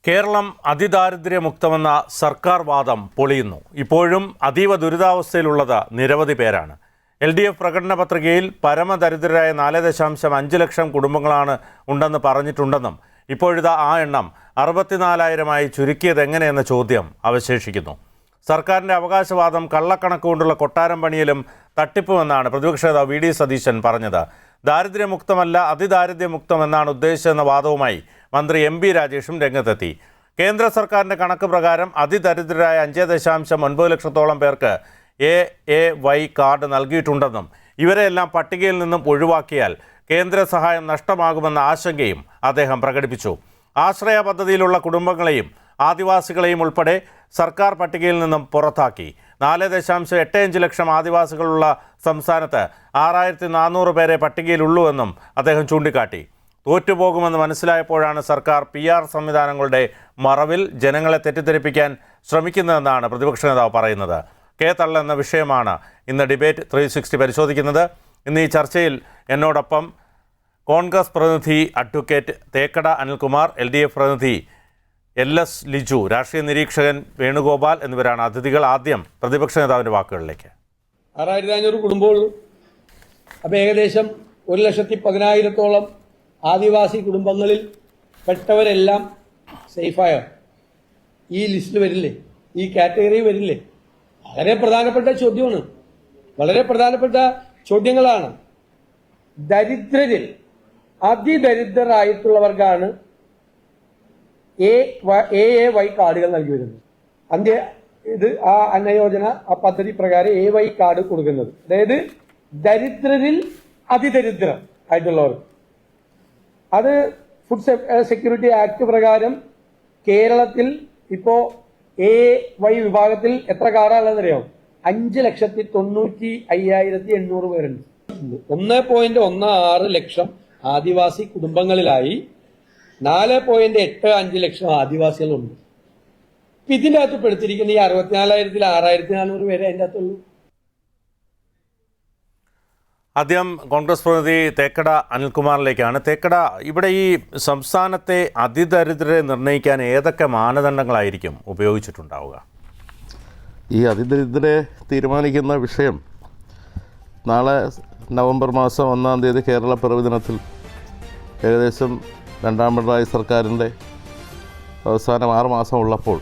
കേരളം അതിദാരിദ്ര്യമുക്തമെന്ന സർക്കാർ വാദം പൊളിയുന്നു. ഇപ്പോഴും അതീവ ദുരിതാവസ്ഥയിലുള്ളത് നിരവധി പേരാണ്. LDF പ്രകടന പത്രികയിൽ പരമദരിദ്രരായ 4.5 ലക്ഷം കുടുംബങ്ങളാണ് ഉണ്ടെന്ന് പറഞ്ഞിട്ടുണ്ടെന്നും ഇപ്പോഴിതാ ആ എണ്ണം 64,000-ആയി ചുരുക്കിയത് എങ്ങനെയെന്ന ചോദ്യം അവശേഷിക്കുന്നു. സർക്കാരിൻ്റെ അവകാശവാദം കള്ളക്കണക്ക് കൊണ്ടുള്ള കൊട്ടാരം പണിയിലും തട്ടിപ്പുമെന്നാണ് പ്രതിപക്ഷ നേതാവ് VD സതീശൻ പറഞ്ഞത്. ദാരിദ്ര്യമുക്തമല്ല അതിദാരിദ്ര്യമുക്തമെന്നാണ് ഉദ്ദേശിച്ചെന്ന വാദവുമായി മന്ത്രി MB രാജേഷും രംഗത്തെത്തി. കേന്ദ്ര സർക്കാരിൻ്റെ കണക്ക് പ്രകാരം അതിദരിദ്രരായ 5.9 ലക്ഷത്തോളം പേർക്ക് AAY കാർഡ് നൽകിയിട്ടുണ്ടെന്നും ഇവരെയെല്ലാം പട്ടികയിൽ നിന്നും ഒഴിവാക്കിയാൽ കേന്ദ്ര സഹായം നഷ്ടമാകുമെന്ന ആശങ്കയും അദ്ദേഹം പ്രകടിപ്പിച്ചു. ആശ്രയ പദ്ധതിയിലുള്ള കുടുംബങ്ങളെയും ആദിവാസികളെയും ഉൾപ്പെടെ സർക്കാർ പട്ടികയിൽ നിന്നും പുറത്താക്കി. 4.85 ലക്ഷം ആദിവാസികളുള്ള സംസ്ഥാനത്ത് 6,400 പേരെ പട്ടികയിലുള്ളൂവെന്നും അദ്ദേഹം ചൂണ്ടിക്കാട്ടി. തോറ്റുപോകുമെന്ന് മനസ്സിലായപ്പോഴാണ് സർക്കാർ PR സംവിധാനങ്ങളുടെ മറവിൽ ജനങ്ങളെ തെറ്റിദ്ധരിപ്പിക്കാൻ ശ്രമിക്കുന്നതെന്നാണ് പ്രതിപക്ഷ നേതാവ് പറയുന്നത്. തള്ള് എന്ന വിഷയമാണ് ഇന്ന് ഡിബേറ്റ് 360 പരിശോധിക്കുന്നത്. ഇന്ന് ഈ ചർച്ചയിൽ എന്നോടൊപ്പം കോൺഗ്രസ് പ്രതിനിധി അഡ്വക്കേറ്റ് തേക്കട അനിൽകുമാർ, LDF പ്രതിനിധി LS ലിജു, രാഷ്ട്രീയ നിരീക്ഷകൻ വേണുഗോപാൽ എന്നിവരാണ് അതിഥികൾ. ആദ്യം പ്രതിപക്ഷ നേതാവിൻ്റെ വാക്കുകളിലേക്ക്. 6,500 കുടുംബമുള്ളൂ. അപ്പോൾ ഏകദേശം 1,10,000-ഓളം ആദിവാസി കുടുംബങ്ങളിൽ പെട്ടവരെല്ലാം സേഫായോ? ഈ ലിസ്റ്റിൽ വരില്ലേ? ഈ കാറ്റഗറി വരില്ലേ? വളരെ പ്രധാനപ്പെട്ട ചോദ്യമാണ്. വളരെ പ്രധാനപ്പെട്ട ചോദ്യങ്ങളാണ്. ദരിദ്രരിൽ അതിദരിദ്രരായിട്ടുള്ളവർക്കാണ് AAY കാർഡുകൾ നൽകി വരുന്നത്. ആ അന്നയോജന ആ പദ്ധതി പ്രകാരം AY കാർഡ് കൊടുക്കുന്നത്, അതായത് ദരിദ്രരിൽ അതിദരിദ്രർ ആയിട്ടുള്ളവർക്ക്. അത് ഫുഡ് സെക്യൂരിറ്റി ആക്ട് പ്രകാരം കേരളത്തിൽ ഇപ്പോൾ AY വിഭാഗത്തിൽ എത്ര കാർഡാണെന്നറിയാം? 5,95,800 പേരുണ്ട്. 1.16 ലക്ഷം ആദിവാസി കുടുംബങ്ങളിലായി 4.85 ലക്ഷം ആദിവാസികളുണ്ട്. ഇതിൻ്റെ അകത്ത് പെടുത്തിരിക്കുന്ന ഈ 64,000-ൽ 6,400 പേരെ അതിൻ്റെ അകത്തുള്ളൂ. ആദ്യം കോൺഗ്രസ് പ്രതിനിധി തേക്കട അനിൽകുമാറിലേക്കാണ്. തേക്കട, ഇവിടെ ഈ സംസ്ഥാനത്തെ അതിദരിദ്രരെ നിർണ്ണയിക്കാൻ ഏതൊക്കെ മാനദണ്ഡങ്ങളായിരിക്കും ഉപയോഗിച്ചിട്ടുണ്ടാവുക? ഈ അതിദരിദ്രരെ തീരുമാനിക്കുന്ന വിഷയം നാളെ നവംബർ മാസം 1-ാം തീയതി കേരള പിറവി ദിനത്തിൽ ഏകദേശം 2ാം പിണറായി സർക്കാരിൻ്റെ അവസാനം 6 മാസം ഉള്ളപ്പോൾ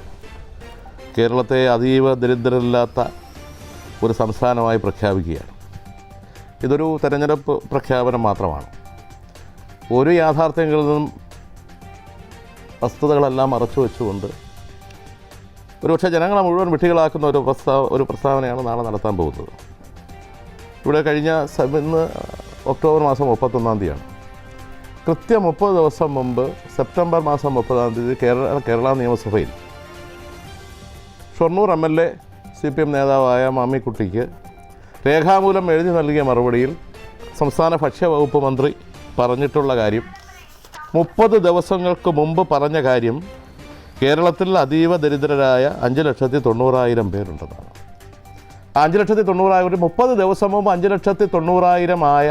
കേരളത്തെ അതീവ ദരിദ്രരില്ലാത്ത ഒരു സംസ്ഥാനമായി പ്രഖ്യാപിക്കുകയാണ്. ഇതൊരു തെരഞ്ഞെടുപ്പ് പ്രഖ്യാപനം മാത്രമാണ്. ഒരു യാഥാർത്ഥ്യങ്ങളിൽ നിന്നും വസ്തുതകളെല്ലാം മറച്ചു വെച്ചുകൊണ്ട് ഒരുപക്ഷെ ജനങ്ങളെ മുഴുവൻ വിഡ്ഢികളാക്കുന്ന ഒരു പ്രസ്താവനയാണ് നാളെ നടത്താൻ പോകുന്നത്. ഇവിടെ ഇന്ന് ഒക്ടോബർ മാസം 31-ാം തീയതിയാണ്. കൃത്യം 30 ദിവസം മുമ്പ് സെപ്റ്റംബർ മാസം 30-ാം തീയതി കേരള നിയമസഭയിൽ ഷൊർണൂർ MLA CPM നേതാവായ മാമ്മിക്കുട്ടിക്ക് രേഖാമൂലം എഴുതി നൽകിയ മറുപടിയിൽ സംസ്ഥാന ഭക്ഷ്യവകുപ്പ് മന്ത്രി പറഞ്ഞിട്ടുള്ള കാര്യം, 30 ദിവസങ്ങൾക്ക് മുമ്പ് പറഞ്ഞ കാര്യം, കേരളത്തിൽ അതീവ ദരിദ്രരായ 5,90,000 പേരുണ്ടെന്നാണ്. 5,90,000, 30 ദിവസം മുമ്പ് 5,90,000 ആയ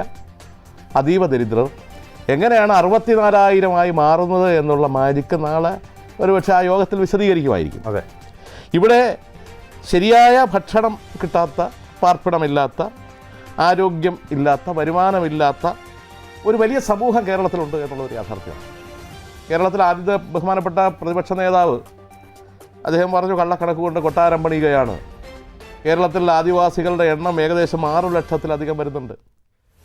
അതീവ ദരിദ്രർ എങ്ങനെയാണ് 64,000-ആയി മാറുന്നത് എന്നുള്ള മാജിക്ക് നാളെ ഒരുപക്ഷെ ആ യോഗത്തിൽ വിശദീകരിക്കുമായിരിക്കും. അതെ, ഇവിടെ ശരിയായ ഭക്ഷണം കിട്ടാത്ത, പാർപ്പിടമില്ലാത്ത, ആരോഗ്യം ഇല്ലാത്ത, വരുമാനമില്ലാത്ത ഒരു വലിയ സമൂഹം കേരളത്തിലുണ്ട് എന്നുള്ളൊരു യാഥാർത്ഥ്യമാണ്. കേരളത്തിൽ ആദ്യത്തെ ബഹുമാനപ്പെട്ട പ്രതിപക്ഷ നേതാവ് അദ്ദേഹം പറഞ്ഞു, കള്ളക്കണക്ക് കൊണ്ട് കൊട്ടാരം പണിയുകയാണ്. കേരളത്തിലെ ആദിവാസികളുടെ എണ്ണം ഏകദേശം 6 ലക്ഷത്തിലധികം വരുന്നുണ്ട്.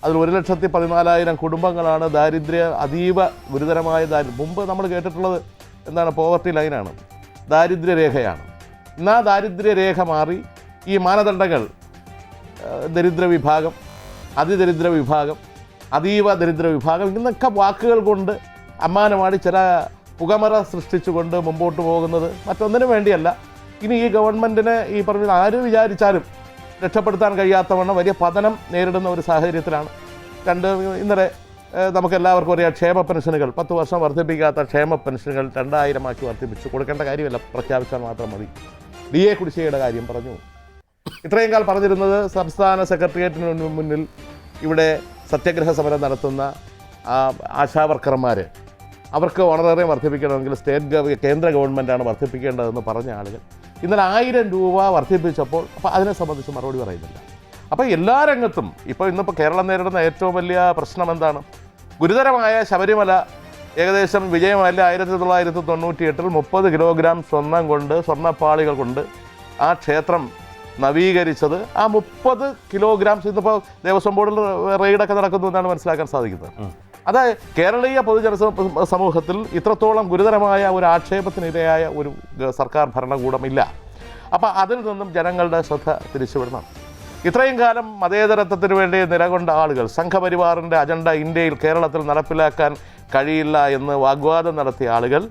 അതിൽ 1,14,000 കുടുംബങ്ങളാണ് അതീവ ഗുരുതരമായ മുമ്പ് നമ്മൾ കേട്ടിട്ടുള്ളത് എന്താണ്? പോവർട്ടി ലൈനാണ്, ദാരിദ്ര്യരേഖയാണ്. ഇന്ന് ആ ദാരിദ്ര്യരേഖ മാറി ഈ മാനദണ്ഡങ്ങൾ ദരിദ്ര വിഭാഗം, അതിദരിദ്ര വിഭാഗം, അതീവ ദരിദ്ര വിഭാഗം എന്നൊക്കെ വാക്കുകൾ കൊണ്ട് അമ്മാനമാടി ചില പുകമറ സൃഷ്ടിച്ചുകൊണ്ട് മുമ്പോട്ട് പോകുന്നത് മറ്റൊന്നിനും വേണ്ടിയല്ല. ഇനി ഈ ഗവൺമെൻറ്റിനെ ഈ പറഞ്ഞ ആര് വിചാരിച്ചാലും രക്ഷപ്പെടുത്താൻ കഴിയാത്തവണ്ണം വലിയ പതനം നേരിടുന്ന ഒരു സാഹചര്യത്തിലാണ്. ഇന്നലെ നമുക്കെല്ലാവർക്കും അറിയാം, ക്ഷേമ പെൻഷനുകൾ 10 വർഷം വർദ്ധിപ്പിക്കാത്ത ക്ഷേമ പെൻഷനുകൾ 2,000 ആക്കി വർദ്ധിപ്പിച്ചു. കൊടുക്കേണ്ട കാര്യമല്ല, പ്രഖ്യാപിച്ചാൽ മാത്രം മതി. DA കുടിശ്ശികയുടെ കാര്യം പറഞ്ഞു. ഇത്രയും കാലം പറഞ്ഞിരുന്നത് സംസ്ഥാന സെക്രട്ടേറിയറ്റിന് മുന്നിൽ ഇവിടെ സത്യാഗ്രഹ സമരം നടത്തുന്ന ആശാവർക്കർമാർ അവർക്ക് ഓണറേറിയം വർദ്ധിപ്പിക്കണമെങ്കിൽ കേന്ദ്ര ഗവൺമെൻറ്റാണ് വർദ്ധിപ്പിക്കേണ്ടതെന്ന് പറഞ്ഞ ആളുകൾ ഇന്നലെ 1000 രൂപ വർദ്ധിപ്പിച്ചപ്പോൾ അപ്പോൾ അതിനെ സംബന്ധിച്ച് മറുപടി പറയുന്നില്ല. അപ്പോൾ എല്ലാ രംഗത്തും ഇന്നിപ്പോൾ കേരളം നേരിടുന്ന ഏറ്റവും വലിയ പ്രശ്നം എന്താണ്? ഗുരുതരമായ ശബരിമല ഏകദേശം വിജയമല്ല 1998 30 കിലോഗ്രാം സ്വർണ്ണപ്പാളികൾ കൊണ്ട് ആ ക്ഷേത്രം നവീകരിച്ചത്. ആ 30 കിലോഗ്രാം ഇന്നിപ്പോൾ ദേവസ്വം ബോർഡിൽ റെയ്ഡൊക്കെ നടക്കുന്നു എന്നാണ് മനസ്സിലാക്കാൻ സാധിക്കുന്നത്. അത് കേരളീയ പൊതുജന സമൂഹത്തിൽ ഇത്രത്തോളം ഗുരുതരമായ ഒരു ആക്ഷേപത്തിനിരയായ ഒരു സർക്കാർ ഭരണകൂടമില്ല. അപ്പോൾ അതിൽ നിന്നും ജനങ്ങളുടെ ശ്രദ്ധ തിരിച്ചുവിടണം. ഇത്രയും കാലം മതേതരത്വത്തിന് വേണ്ടി നിലകൊണ്ട ആളുകൾ സംഘപരിവാറിൻ്റെ അജണ്ട ഇന്ത്യയിൽ കേരളത്തിൽ നടപ്പിലാക്കാൻ കഴിയില്ല എന്ന് വാഗ്വാദം നടത്തിയ ആളുകൾ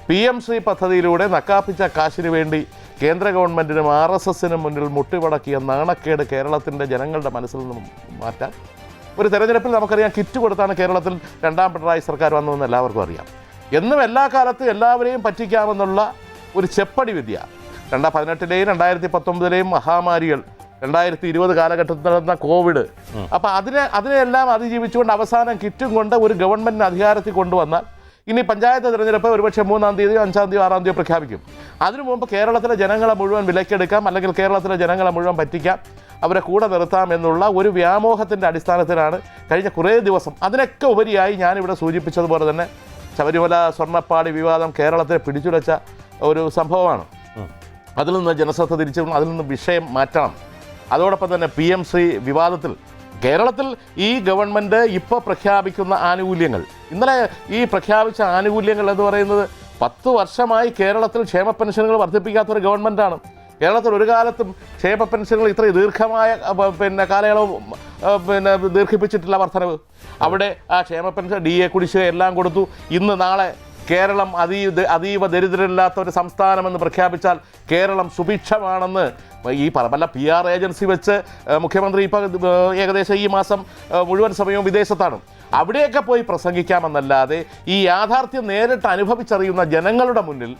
PMC പദ്ധതിയിലൂടെ നക്കാപ്പിച്ച കാശിന് വേണ്ടി കേന്ദ്ര ഗവൺമെൻറ്റിനും RSSനും മുന്നിൽ മുട്ടിമടക്കിയ നാണക്കേട് കേരളത്തിൻ്റെ ജനങ്ങളുടെ മനസ്സിൽ നിന്നും മാറ്റാൻ ഒരു തെരഞ്ഞെടുപ്പിൽ നമുക്കറിയാം കിറ്റ് കൊടുത്താണ് കേരളത്തിൽ 2ാം പിണറായി സർക്കാർ വന്നതെന്ന് എല്ലാവർക്കും അറിയാം. എന്നും എല്ലാ കാലത്തും എല്ലാവരെയും പറ്റിക്കാമെന്നുള്ള ഒരു ചെപ്പടി വിദ്യ 2018ലെയും 2019ലെയും മഹാമാരികൾ 2020 കാലഘട്ടത്തിൽ നടന്ന കോവിഡ്, അപ്പോൾ അതിനെല്ലാം അതിജീവിച്ചുകൊണ്ട് അവസാനം കിറ്റും കൊണ്ട് ഒരു ഗവൺമെൻറ്റിന് അധികാരത്തിൽ കൊണ്ടുവന്നാൽ ഇനി പഞ്ചായത്ത് തിരഞ്ഞെടുപ്പ് ഒരുപക്ഷെ 3-ാം തീയതിയോ 5-ാം തീയതിയോ 6-ാം തീയതിയോ പ്രഖ്യാപിക്കും. അതിനു മുമ്പ് കേരളത്തിലെ ജനങ്ങളെ മുഴുവൻ വിലക്കെടുക്കാം, അല്ലെങ്കിൽ കേരളത്തിലെ ജനങ്ങളെ മുഴുവൻ പറ്റിക്കാം, അവരെ കൂടെ നിർത്താം എന്നുള്ള ഒരു വ്യാമോഹത്തിൻ്റെ അടിസ്ഥാനത്തിലാണ് കഴിഞ്ഞ കുറേ ദിവസം. അതിനൊക്കെ ഉപരിയായി ഞാനിവിടെ സൂചിപ്പിച്ചതുപോലെ തന്നെ ശബരിമല സ്വർണ്ണപ്പാളി വിവാദം കേരളത്തെ പിടിച്ചുലച്ച ഒരു സംഭവമാണ്. അതിൽ നിന്ന് ജനശ്രദ്ധ തിരിച്ചു, അതിൽ നിന്ന് വിഷയം മാറ്റണം. അതോടൊപ്പം തന്നെ PMC വിവാദത്തിൽ കേരളത്തിൽ ഈ ഗവൺമെൻറ് ഇപ്പോൾ പ്രഖ്യാപിക്കുന്ന ആനുകൂല്യങ്ങൾ, ഇന്നലെ ഈ പ്രഖ്യാപിച്ച ആനുകൂല്യങ്ങൾ എന്ന് പറയുന്നത് 10 വർഷമായി കേരളത്തിൽ ക്ഷേമ പെൻഷനുകൾ വർദ്ധിപ്പിക്കാത്തൊരു ഗവൺമെൻറ്റാണ്. കേരളത്തിൽ ഒരു കാലത്തും ക്ഷേമ പെൻഷനുകൾ ഇത്രയും ദീർഘമായ കാലയളവ് ദീർഘിപ്പിച്ചിട്ടില്ല വർധനവ്. അവിടെ ആ ക്ഷേമ പെൻഷൻ DA കുടിശ്ശിക എല്ലാം കൊടുത്തു. ഇന്ന് നാളെ കേരളം അതീവ ദരിദ്രരില്ലാത്ത ഒരു സംസ്ഥാനമെന്ന് പ്രഖ്യാപിച്ചാൽ കേരളം സുഭിക്ഷമാണെന്ന് ഈ പല PR ഏജൻസി വെച്ച് മുഖ്യമന്ത്രി ഇപ്പോൾ ഏകദേശം ഈ മാസം മുഴുവൻ സമയവും വിദേശത്താണ്. അവിടെയൊക്കെ പോയി പ്രസംഗിക്കാമെന്നല്ലാതെ ഈ യാഥാർത്ഥ്യം നേരിട്ട് അനുഭവിച്ചറിയുന്ന ജനങ്ങളുടെ മുന്നിൽ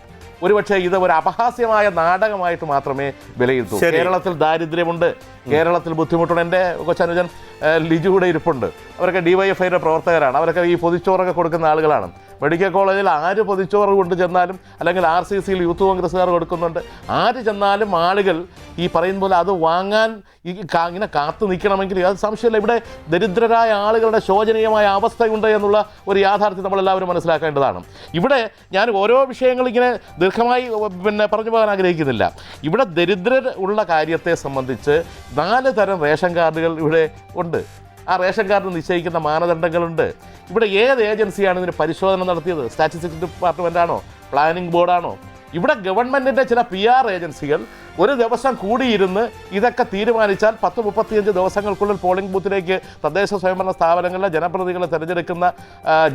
ഒരുപക്ഷെ ഇത് ഒരു അപഹാസ്യമായ നാടകമായിട്ട് മാത്രമേ വിലയിരുത്തൂ. കേരളത്തിൽ ദാരിദ്ര്യമുണ്ട്, കേരളത്തിൽ ബുദ്ധിമുട്ടുണ്ട്. എൻ്റെ കൊച്ചനുജൻ ലിജു കൂടെ ഇരിപ്പുണ്ട്. അവരൊക്കെ DYFIയുടെ പ്രവർത്തകരാണ്. അവരൊക്കെ ഈ പൊതിച്ചോറൊക്കെ കൊടുക്കുന്ന ആളുകളാണ്. മെഡിക്കൽ കോളേജിൽ ആര് പൊതിച്ചോറ് കൊണ്ട് ചെന്നാലും, അല്ലെങ്കിൽ RCCയിൽ യൂത്ത് കോൺഗ്രസ്സുകാർ കൊടുക്കുന്നുണ്ട്, ആര് ചെന്നാലും ആളുകൾ ഈ പറയുന്ന പോലെ അത് വാങ്ങാൻ ഇങ്ങനെ കാത്തു നിൽക്കണമെങ്കിൽ അത് സംശയമില്ല. ഇവിടെ ദരിദ്രരായ ആളുകളുടെ ശോചനീയമായ അവസ്ഥയുണ്ട് എന്നുള്ള ഒരു യാഥാർത്ഥ്യം നമ്മളെല്ലാവരും മനസ്സിലാക്കേണ്ടതാണ്. ഇവിടെ ഞാൻ ഓരോ വിഷയങ്ങൾ ഇങ്ങനെ ദീർഘമായി പറഞ്ഞു പോകാൻ ആഗ്രഹിക്കുന്നില്ല. ഇവിടെ ദരിദ്രർ ഉള്ള കാര്യത്തെ സംബന്ധിച്ച് 4 തരം റേഷൻ കാർഡുകൾ ഇവിടെ ഉണ്ട്. ആ റേഷൻ കാർഡ് നിശ്ചയിക്കുന്ന മാനദണ്ഡങ്ങളുണ്ട്. ഇവിടെ ഏത് ഏജൻസിയാണ് ഇതിന് പരിശോധന നടത്തിയത്? സ്റ്റാറ്റിസ്റ്റിക്സ് ഡിപ്പാർട്ട്മെൻറ്റാണോ? പ്ലാനിംഗ് ബോർഡാണോ? ഇവിടെ ഗവൺമെൻറ്റിൻ്റെ ചില PR ഏജൻസികൾ ഒരു ദിവസം കൂടിയിരുന്ന് ഇതൊക്കെ തീരുമാനിച്ചാൽ 10-35 ദിവസങ്ങൾക്കുള്ളിൽ പോളിംഗ് ബൂത്തിലേക്ക് തദ്ദേശ സ്വയംഭരണ സ്ഥാപനങ്ങളിലെ ജനപ്രതിനിധികളെ തിരഞ്ഞെടുക്കുന്ന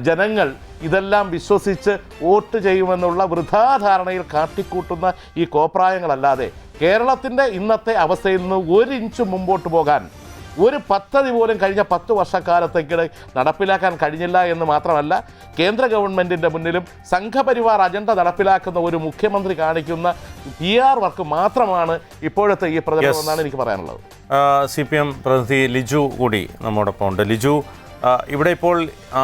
ജനങ്ങൾ ഇതെല്ലാം വിശ്വസിച്ച് വോട്ട് ചെയ്യുമെന്നുള്ള വൃഥാധാരണയിൽ കാട്ടിക്കൂട്ടുന്ന ഈ കോപ്രായങ്ങളല്ലാതെ കേരളത്തിൻ്റെ ഇന്നത്തെ അവസ്ഥയിൽ നിന്ന് 1 ഇഞ്ച് മുമ്പോട്ട് പോകാൻ ഒരു പദ്ധതി പോലും കഴിഞ്ഞ 10 വർഷക്കാലത്തേക്കിടെ നടപ്പിലാക്കാൻ കഴിഞ്ഞില്ല എന്ന് മാത്രമല്ല, കേന്ദ്ര ഗവൺമെൻറ്റിൻ്റെ മുന്നിലും സംഘപരിവാർ അജണ്ട നടപ്പിലാക്കുന്ന ഒരു മുഖ്യമന്ത്രി കാണിക്കുന്ന PR വർക്ക് മാത്രമാണ് ഇപ്പോഴത്തെ ഈ പ്രചരണം എന്നാണ് എനിക്ക് പറയാനുള്ളത്. CPM പ്രതിനിധി ലിജു കൂടി നമ്മോടൊപ്പം ഉണ്ട്. ലിജു, ഇവിടെ ഇപ്പോൾ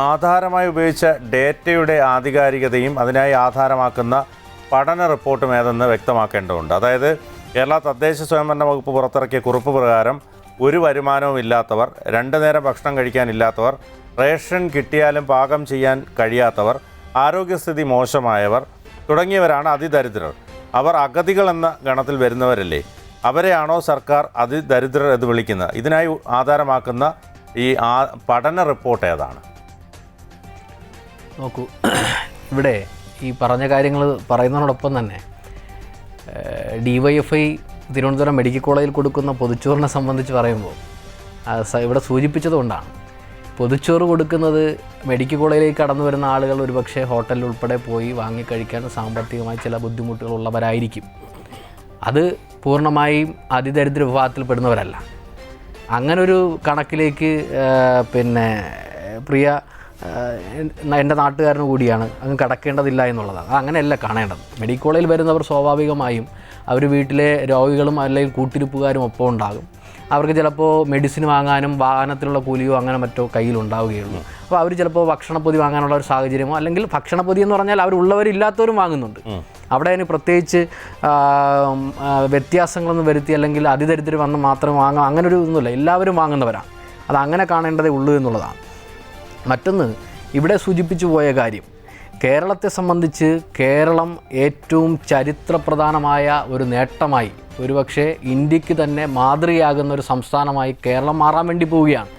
ആധാരമായി ഉപയോഗിച്ച ഡേറ്റയുടെ ആധികാരികതയും അതിനായി ആധാരമാക്കുന്ന പഠന റിപ്പോർട്ടും ഏതെന്ന് വ്യക്തമാക്കേണ്ടതുണ്ട്. അതായത് കേരള തദ്ദേശ സ്വയംഭരണ വകുപ്പ് പുറത്തിറക്കിയ കുറിപ്പ് പ്രകാരം ഒരു വരുമാനവും ഇല്ലാത്തവർ, 2 നേരം ഭക്ഷണം കഴിക്കാനില്ലാത്തവർ, റേഷൻ കിട്ടിയാലും പാകം ചെയ്യാൻ കഴിയാത്തവർ, ആരോഗ്യസ്ഥിതി മോശമായവർ തുടങ്ങിയവരാണ് അതിദരിദ്രർ. അവർ അഗതികൾ എന്ന ഗണത്തിൽ വരുന്നവരല്ലേ? അവരെയാണോ സർക്കാർ അതിദരിദ്രർ എന്ന് വിളിക്കുന്നത്? ഇതിനായി ആധാരമാക്കുന്ന ഈ പഠന റിപ്പോർട്ട് ഏതാണ്? നോക്കൂ, ഇവിടെ ഈ പറഞ്ഞ കാര്യങ്ങൾ പറയുന്നതിനോടൊപ്പം തന്നെ DYFI തിരുവനന്തപുരം മെഡിക്കൽ കോളേജിൽ കൊടുക്കുന്ന പൊതിച്ചോറിനെ സംബന്ധിച്ച് പറയുമ്പോൾ ഇവിടെ സൂചിപ്പിച്ചതുകൊണ്ടാണ്. പൊതിച്ചോറ് കൊടുക്കുന്നത് മെഡിക്കൽ കോളേജിലേക്ക് കടന്നു വരുന്ന ആളുകൾ ഒരുപക്ഷെ ഹോട്ടലിൽ ഉൾപ്പെടെ പോയി വാങ്ങിക്കഴിക്കാൻ സാമ്പത്തികമായി ചില ബുദ്ധിമുട്ടുകളുള്ളവരായിരിക്കും. അത് പൂർണ്ണമായും അതിദരിദ്ര വിഭാഗത്തിൽപ്പെടുന്നവരല്ല. അങ്ങനൊരു കണക്കിലേക്ക് പ്രിയ എൻ്റെ നാട്ടുകാരന് കൂടിയാണ് അങ്ങ് കടക്കേണ്ടതില്ല എന്നുള്ളതാണ്. അങ്ങനെയല്ല കാണേണ്ടത്. മെഡിക്കൽ കോളേജിൽ വരുന്നവർ സ്വാഭാവികമായും അവർ വീട്ടിലെ രോഗികളും അല്ലെങ്കിൽ കൂട്ടിരിപ്പുകാരും ഒപ്പം ഉണ്ടാകും. അവർക്ക് ചിലപ്പോൾ മെഡിസിൻ വാങ്ങാനും വാഹനത്തിലുള്ള കൂലിയോ അങ്ങനെ മറ്റോ കയ്യിലുണ്ടാവുകയുള്ളൂ. അപ്പോൾ അവർ ചിലപ്പോൾ ഭക്ഷണപ്പൊതി വാങ്ങാനുള്ള ഒരു സാഹചര്യമോ, അല്ലെങ്കിൽ ഭക്ഷണപ്പൊതി എന്ന് പറഞ്ഞാൽ അവരുള്ളവരില്ലാത്തവരും വാങ്ങുന്നുണ്ട്. അവിടെ അതിന് പ്രത്യേകിച്ച് വ്യത്യാസങ്ങളൊന്നും വരുത്തി അല്ലെങ്കിൽ അതിദരിദ്രം വന്ന് മാത്രം വാങ്ങാം അങ്ങനെ ഒരു ഒന്നുമില്ല, എല്ലാവരും വാങ്ങുന്നവരാണ്. അത് അങ്ങനെ കാണേണ്ടതേ ഉള്ളൂ എന്നുള്ളതാണ്. മറ്റൊന്ന്, ഇവിടെ സൂചിപ്പിച്ചു പോയ കാര്യം, കേരളത്തെ സംബന്ധിച്ച് കേരളം ഏറ്റവും ചരിത്രപ്രധാനമായ ഒരു നേട്ടമായി, ഒരുപക്ഷെ ഇന്ത്യക്ക് തന്നെ മാതൃകയാകുന്ന ഒരു സംസ്ഥാനമായി കേരളം മാറാൻ വേണ്ടി പോവുകയാണ്.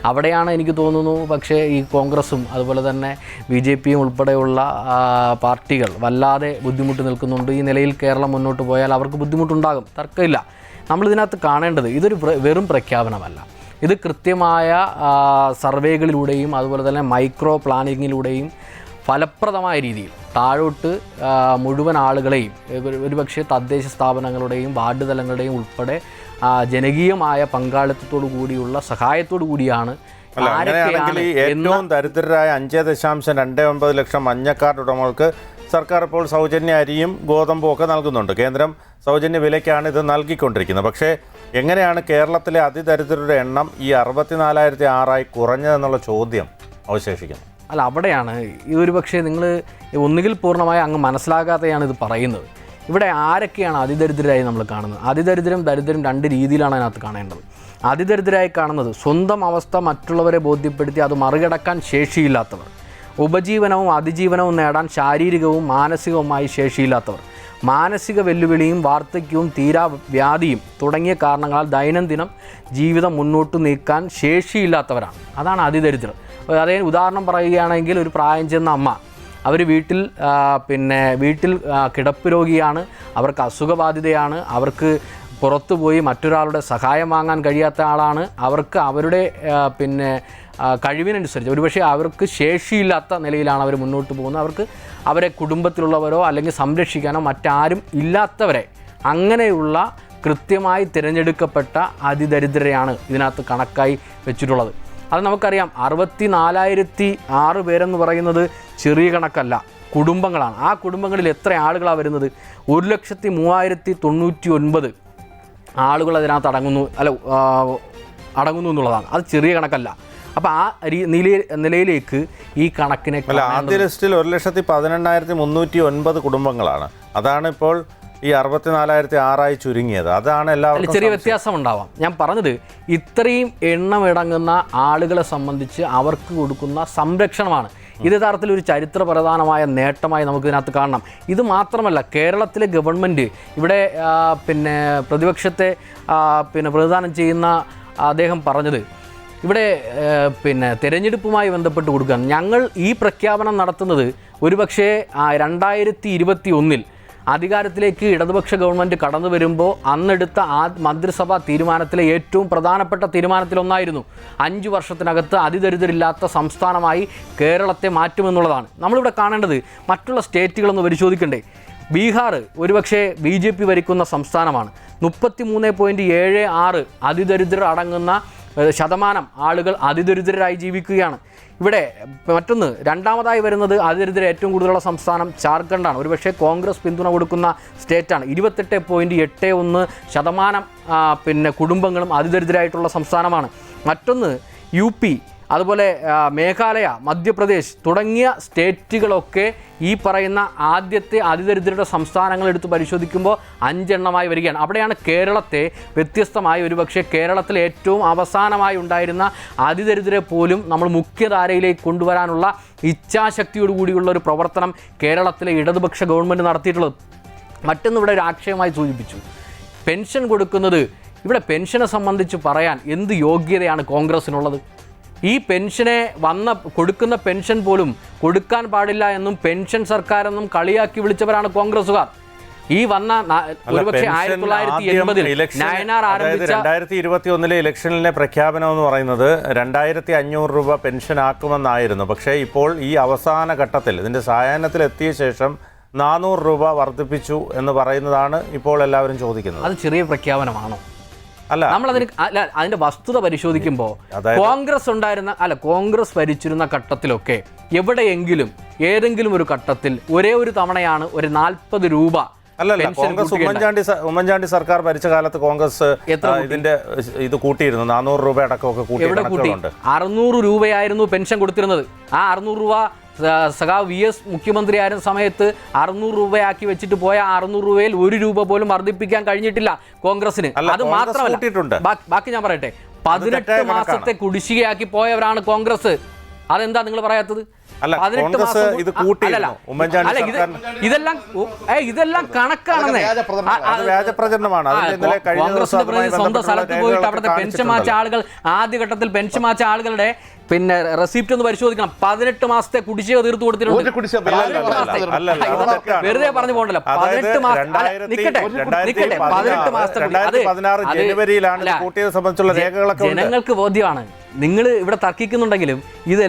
അവിടെയാണ് എനിക്ക് തോന്നുന്നു പക്ഷേ ഈ കോൺഗ്രസും അതുപോലെ തന്നെ BJPയും ഉൾപ്പെടെയുള്ള പാർട്ടികൾ വല്ലാതെ ബുദ്ധിമുട്ട് നിൽക്കുന്നുണ്ട്. ഈ നിലയിൽ കേരളം മുന്നോട്ട് പോയാൽ അവർക്ക് ബുദ്ധിമുട്ടുണ്ടാകും, തർക്കമില്ല. നമ്മളിതിനകത്ത് കാണേണ്ടത് ഇതൊരു വെറും പ്രഖ്യാപനമല്ല. ഇത് കൃത്യമായ സർവേകളിലൂടെയും അതുപോലെ തന്നെ മൈക്രോ പ്ലാനിങ്ങിലൂടെയും ഫലപ്രദമായ രീതിയിൽ താഴോട്ട് മുഴുവൻ ആളുകളെയും, ഒരുപക്ഷെ തദ്ദേശ സ്ഥാപനങ്ങളുടെയും വാർഡ് തലങ്ങളുടെയും ഉൾപ്പെടെ ജനകീയമായ പങ്കാളിത്തത്തോടു കൂടിയുള്ള സഹായത്തോടു കൂടിയാണ്. ഏറ്റവും ദരിദ്രരായ 5.29 ലക്ഷം മഞ്ഞക്കാർഡ് ഉടമകൾക്ക് സർക്കാർ ഇപ്പോൾ സൗജന്യ അരിയും ഗോതമ്പും ഒക്കെ നൽകുന്നുണ്ട്. കേന്ദ്രം സൗജന്യ വിലയ്ക്കാണ് ഇത് നൽകിക്കൊണ്ടിരിക്കുന്നത്. പക്ഷേ എങ്ങനെയാണ് കേരളത്തിലെ അതിദരിദ്രരുടെ എണ്ണം ഈ 64,006 കുറഞ്ഞതെന്നുള്ള ചോദ്യം അവശേഷിക്കുന്നത്? അല്ല, അവിടെയാണ് ഇതൊരു പക്ഷേ നിങ്ങൾ ഒന്നുകിൽ പൂർണ്ണമായി അങ്ങ് മനസ്സിലാക്കാതെയാണ് ഇത് പറയുന്നത്. ഇവിടെ ആരൊക്കെയാണ് അതിദരിദ്രരായി നമ്മൾ കാണുന്നത്? അതിദരിദ്രം ദരിദ്രം രണ്ട് രീതിയിലാണ് അതിനകത്ത് കാണേണ്ടത്. അതിദരിദ്രരായി കാണുന്നത് സ്വന്തം അവസ്ഥ മറ്റുള്ളവരെ ബോധ്യപ്പെടുത്തി അത് മറികടക്കാൻ ശേഷിയില്ലാത്തവർ, ഉപജീവനവും അതിജീവനവും നേടാൻ ശാരീരികവും മാനസികവുമായി ശേഷിയില്ലാത്തവർ, മാനസിക വെല്ലുവിളിയും വാർദ്ധക്യവും തീരാവ്യാധിയും തുടങ്ങിയ കാരണങ്ങളാൽ ദൈനംദിനം ജീവിതം മുന്നോട്ട് നീക്കാൻ ശേഷിയില്ലാത്തവരാണ്. അതാണ് അതിദരിദ്രം. അതായത് ഉദാഹരണം പറയുകയാണെങ്കിൽ, ഒരു പ്രായം ചെന്ന അമ്മ, അവർ വീട്ടിൽ കിടപ്പ് രോഗിയാണ്, അവർക്ക് അസുഖബാധിതയാണ്, അവർക്ക് പുറത്തു പോയി മറ്റൊരാളുടെ സഹായം വാങ്ങാൻ കഴിയാത്ത ആളാണ്, അവർക്ക് അവരുടെ കഴിവിനനുസരിച്ച് ഒരുപക്ഷെ അവർക്ക് ശേഷിയില്ലാത്ത നിലയിലാണ് അവർ മുന്നോട്ട് പോകുന്നത്. അവർക്ക് അവരെ കുടുംബത്തിലുള്ളവരോ അല്ലെങ്കിൽ സംരക്ഷിക്കാനോ മറ്റാരും ഇല്ലാത്തവരെ, അങ്ങനെയുള്ള കൃത്യമായി തിരഞ്ഞെടുക്കപ്പെട്ട അതിദരിദ്രരെയാണ് ഇതിനകത്ത് കണക്കായി വെച്ചിട്ടുള്ളത്. അത് നമുക്കറിയാം. 64,006 പേരെന്ന് പറയുന്നത് ചെറിയ കണക്കല്ല, കുടുംബങ്ങളാണ്. ആ കുടുംബങ്ങളിൽ എത്ര ആളുകളാണ് വരുന്നത്? 1,03,099 ആളുകൾ അതിനകത്ത് അടങ്ങുന്നു എന്നുള്ളതാണ്. അത് ചെറിയ കണക്കല്ല. അപ്പോൾ ആ നിലയിലേക്ക് ഈ കണക്കിനെ ആദ്യ ലിസ്റ്റിൽ 1,18,309 കുടുംബങ്ങളാണ്. അതാണ് ഇപ്പോൾ ഈ 64,006 ചുരുങ്ങിയത്. അതാണ് എല്ലാവർക്കും ചെറിയ വ്യത്യാസം ഉണ്ടാവാം. ഞാൻ പറഞ്ഞത് ഇത്രയും എണ്ണമിടങ്ങുന്ന ആളുകളെ സംബന്ധിച്ച് അവർക്ക് കൊടുക്കുന്ന സംരക്ഷണമാണ് ഇത് യഥാർത്ഥത്തിൽ ഒരു ചരിത്രപ്രധാനമായ നേട്ടമായി നമുക്കിതിനകത്ത് കാണണം. ഇത് മാത്രമല്ല, കേരളത്തിലെ ഗവൺമെൻറ് ഇവിടെ പ്രതിപക്ഷത്തെ പ്രതിദാനം ചെയ്യുന്ന അദ്ദേഹം പറഞ്ഞത്, ഇവിടെ തെരഞ്ഞെടുപ്പുമായി ബന്ധപ്പെട്ട് കൊടുക്കുകയാണ്. ഞങ്ങൾ ഈ പ്രഖ്യാപനം നടത്തുന്നത് ഒരുപക്ഷെ 2021 അധികാരത്തിലേക്ക് ഇടതുപക്ഷ ഗവൺമെൻറ് കടന്നു വരുമ്പോൾ അന്നെടുത്ത ആ മന്ത്രിസഭാ തീരുമാനത്തിലെ ഏറ്റവും പ്രധാനപ്പെട്ട തീരുമാനത്തിലൊന്നായിരുന്നു 5 വർഷത്തിനകത്ത് അതിദരിദ്രരില്ലാത്ത സംസ്ഥാനമായി കേരളത്തെ മാറ്റുമെന്നുള്ളതാണ്. നമ്മളിവിടെ കാണേണ്ടത് മറ്റുള്ള സ്റ്റേറ്റുകളൊന്ന് പരിശോധിക്കണ്ടേ. ബീഹാർ ഒരുപക്ഷെ BJP ഭരിക്കുന്ന സംസ്ഥാനമാണ്. 33.76 അതിദരിദ്രർ അടങ്ങുന്ന ശതമാനം ആളുകൾ അതിദരിദ്രരായി ജീവിക്കുകയാണ്. ഇവിടെ മറ്റൊന്ന്, രണ്ടാമതായി വരുന്നത് അതിദരിദ്രർ ഏറ്റവും കൂടുതലുള്ള സംസ്ഥാനം ജാർഖണ്ഡാണ്. ഒരുപക്ഷെ കോൺഗ്രസ് പിന്തുണ കൊടുക്കുന്ന സ്റ്റേറ്റാണ്. 28.81% കുടുംബങ്ങളും അതിദരിദ്രരായിട്ടുള്ള സംസ്ഥാനമാണ്. മറ്റൊന്ന് UP, അതുപോലെ മേഘാലയ, മധ്യപ്രദേശ് തുടങ്ങിയ സ്റ്റേറ്റുകളൊക്കെ ഈ പറയുന്ന ആദ്യത്തെ അതിദരിദ്രരുടെ സംസ്ഥാനങ്ങൾ എടുത്ത് പരിശോധിക്കുമ്പോൾ 5 എണ്ണമായി വരികയാണ്. അവിടെയാണ് കേരളത്തെ വ്യത്യസ്തമായി, ഒരുപക്ഷെ കേരളത്തിൽ ഏറ്റവും അവസാനമായി ഉണ്ടായിരുന്ന അതിദരിദ്രരെ പോലും നമ്മൾ മുഖ്യധാരയിലേക്ക് കൊണ്ടുവരാനുള്ള ഇച്ഛാശക്തിയോടുകൂടിയുള്ള ഒരു പ്രവർത്തനം കേരളത്തിലെ ഇടതുപക്ഷ ഗവൺമെൻറ് നടത്തിയിട്ടുള്ളത്. മറ്റൊന്ന് ഇവിടെ ഒരു ആക്ഷേപമായി സൂചിപ്പിച്ചു, പെൻഷൻ കൊടുക്കുന്നത്. ഇവിടെ പെൻഷനെ സംബന്ധിച്ച് പറയാൻ എന്ത് യോഗ്യതയാണ് കോൺഗ്രസിനുള്ളത്? ഈ പെൻഷനെ കൊടുക്കുന്ന പെൻഷൻ പോലും കൊടുക്കാൻ പാടില്ല എന്നും പെൻഷൻ സർക്കാരെന്നും കളിയാക്കി വിളിച്ചവരാണ് കോൺഗ്രസുകാർ. ഈ വന്ന ഒരുപക്ഷെ 1980 നയനാർ ആരംഭിച്ച 2021 ഇലക്ഷനിലെ പ്രഖ്യാപനം എന്ന് പറയുന്നത് 2,500 രൂപ പെൻഷൻ ആക്കുമെന്നായിരുന്നു. പക്ഷേ ഇപ്പോൾ ഈ അവസാന ഘട്ടത്തിൽ ഇതിൻ്റെ സായാഹ്നത്തിലെത്തിയ ശേഷം 400 രൂപ വർദ്ധിപ്പിച്ചു എന്ന് പറയുന്നതാണ് ഇപ്പോൾ എല്ലാവരും ചോദിക്കുന്നത്. അത് ചെറിയ പ്രഖ്യാപനമാണോ? നമ്മളതിന് അതിന്റെ വസ്തുത പരിശോധിക്കുമ്പോൾ കോൺഗ്രസ് ഭരിച്ചിരുന്ന ഘട്ടത്തിലൊക്കെ എവിടെയെങ്കിലും ഏതെങ്കിലും ഒരു ഘട്ടത്തിൽ ഒരേ ഒരു തവണയാണ് ഒരു 40 രൂപ അല്ലല്ല, പെൻഷൻ കോൺഗ്രസ് കൂട്ടുകയുണ്ടായി. ഉമ്മൻചാണ്ടി സർക്കാർ ഭരിച്ച കാലത്ത് കോൺഗ്രസ് എത്ര കൂട്ടി? ഇതിന്റെ ഇത് കൂട്ടിയിരുന്നു, 400 രൂപ അടക്കമൊക്കെ കൂട്ടിയ എവിടെ കൂട്ടി? കണക്കുകളുണ്ട്. 600 രൂപയായിരുന്നു പെൻഷൻ കൊടുത്തിരുന്നത്. ആ 600 രൂപ സഖാവ് VS മുഖ്യമന്ത്രി ആയിരുന്ന സമയത്ത് 600 രൂപയാക്കി വെച്ചിട്ട് പോയ 600 രൂപയിൽ 1 രൂപ പോലും വർദ്ധിപ്പിക്കാൻ കഴിഞ്ഞിട്ടില്ല കോൺഗ്രസിന്. അല്ല, അത് കോൺഗ്രസ് മാത്രമല്ല, കൂട്ടിയിട്ടുണ്ട്. ബാക്കി ഞാൻ പറയട്ടെ, 18 തെറ്റായ മാസത്തെ കുടിശ്ശികയാക്കി പോയവരാണ് കോൺഗ്രസ്. അതെന്താ നിങ്ങൾ പറയാത്തത്? അല്ല, 18 കോൺഗ്രസ് മാസം ഇത് കൂട്ടിയിരുന്നു. ഉമ്മൻചാണ്ടി അല്ല, ഇതെല്ലാം കണക്കാണെന്നേ. അത് വ്യാജപ്രചരണമാണ്. അതിൽ ഇന്നലെ കഴിഞ്ഞ ദിവസം കോൺഗ്രസിന്റെ അതുമായി പ്രതിനിധി സ്വന്തം ബന്ധപ്പെട്ടുള്ള സ്ഥലത്ത് പോയിട്ട് അവിടുത്തെ പെൻഷൻ കാണിച്ചിട്ടുണ്ടല്ലോ. മാച്ച ആളുകൾ ആദ്യഘട്ടത്തിൽ പെൻഷൻ മാച്ച ആളുകളുടെ പിന്നെ റെസിപ്റ്റ് ഒന്ന് പരിശോധിക്കണം. 18 മാസത്തെ കുടിശ്ശിക തീർത്തു കൊടുത്തിട്ടുണ്ട്. ഒരു കുടിശ്ശിക 18 മാസത്തെ. അല്ലല്ല, അത് ഇതൊന്നും തെറ്റാണ്. വെറുതെ പറഞ്ഞു പോകണ്ടല്ലോ. 18 മാസം നിൽക്കട്ടെ 18 മാസത്തെ 2016 ജനുവരിയിലാണ് ഇത് കൂട്ടിയത് സംബന്ധിച്ചുള്ള രേഖകളൊക്കെ ഉണ്ട്. ജനങ്ങൾക്ക് ബോധ്യമാണ്. നിങ്ങൾ ഇവിടെ തർക്കിക്കുന്നുണ്ടെങ്കിലും ഇത്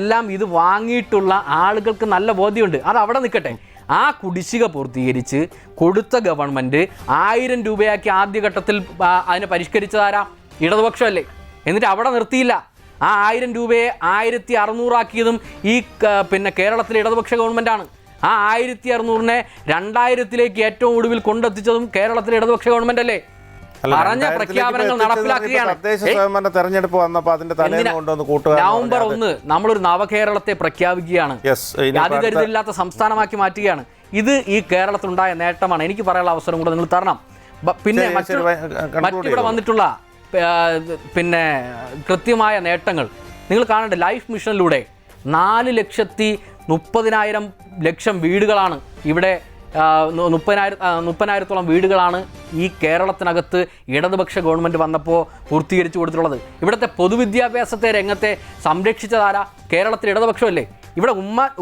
വാങ്ങിയിട്ടുള്ള ആളുകൾക്ക് നല്ല ബോധ്യമുണ്ട്. അത് അവിടെ നിൽക്കട്ടെ. ആ കുടിശ്ശിക പൂർത്തീകരിച്ച് കൊടുത്ത ഗവൺമെന്റ് 1000 രൂപയാക്കി ആദ്യഘട്ടത്തിൽ അതിനെ പരിഷ്കരിച്ചതാരാ? ഇടതുപക്ഷമല്ലേ? എന്നിട്ട് അവിടെ നിർത്തിയില്ല. ആ 1000 രൂപയെ 1600 ആക്കിയതും ഈ പിന്നെ കേരളത്തിലെ ഇടതുപക്ഷ ഗവൺമെന്റാണ്. ആ 1600-നെ 2000-ലേക്ക് ഏറ്റവും ഒടുവിൽ കൊണ്ടെത്തിച്ചതും കേരളത്തിലെ ഇടതുപക്ഷ ഗവൺമെന്റ് അല്ലേ? പറഞ്ഞ പ്രഖ്യാപനങ്ങൾ നടപ്പിലാക്കുകയാണ്. തെരഞ്ഞെടുപ്പ് വന്നപ്പോൾ അതിന്റെ തലേന്ന് കൊണ്ടുവന്ന് കൂട്ടുക. നവംബർ 1 നമ്മളൊരു നവകേരളത്തെ പ്രഖ്യാപിക്കുകയാണ്. അതിദരിദ്രമില്ലാത്ത സംസ്ഥാനമാക്കി മാറ്റുകയാണ്. ഇത് ഈ കേരളത്തിലുണ്ടായ നേട്ടമാണ്. എനിക്ക് പറയാനുള്ള അവസരം കൂടെ നിങ്ങൾ തരണം. പിന്നെ മറ്റിവിടെ വന്നിട്ടുള്ള പിന്നെ കൃത്യമായ നേട്ടങ്ങൾ നിങ്ങൾ കാണേണ്ട. ലൈഫ് മിഷനിലൂടെ 4,30,000 വീടുകളാണ് ഇവിടെ 30,000-ഓളം വീടുകളാണ് ഈ കേരളത്തിനകത്ത് ഇടതുപക്ഷ ഗവൺമെൻറ് വന്നപ്പോൾ പൂർത്തീകരിച്ചു കൊടുത്തിട്ടുള്ളത്. ഇവിടുത്തെ പൊതുവിദ്യാഭ്യാസത്തെ രംഗത്തെ സംരക്ഷിച്ചതാരാ? കേരളത്തിൽ ഇടതുപക്ഷമല്ലേ? ഇവിടെ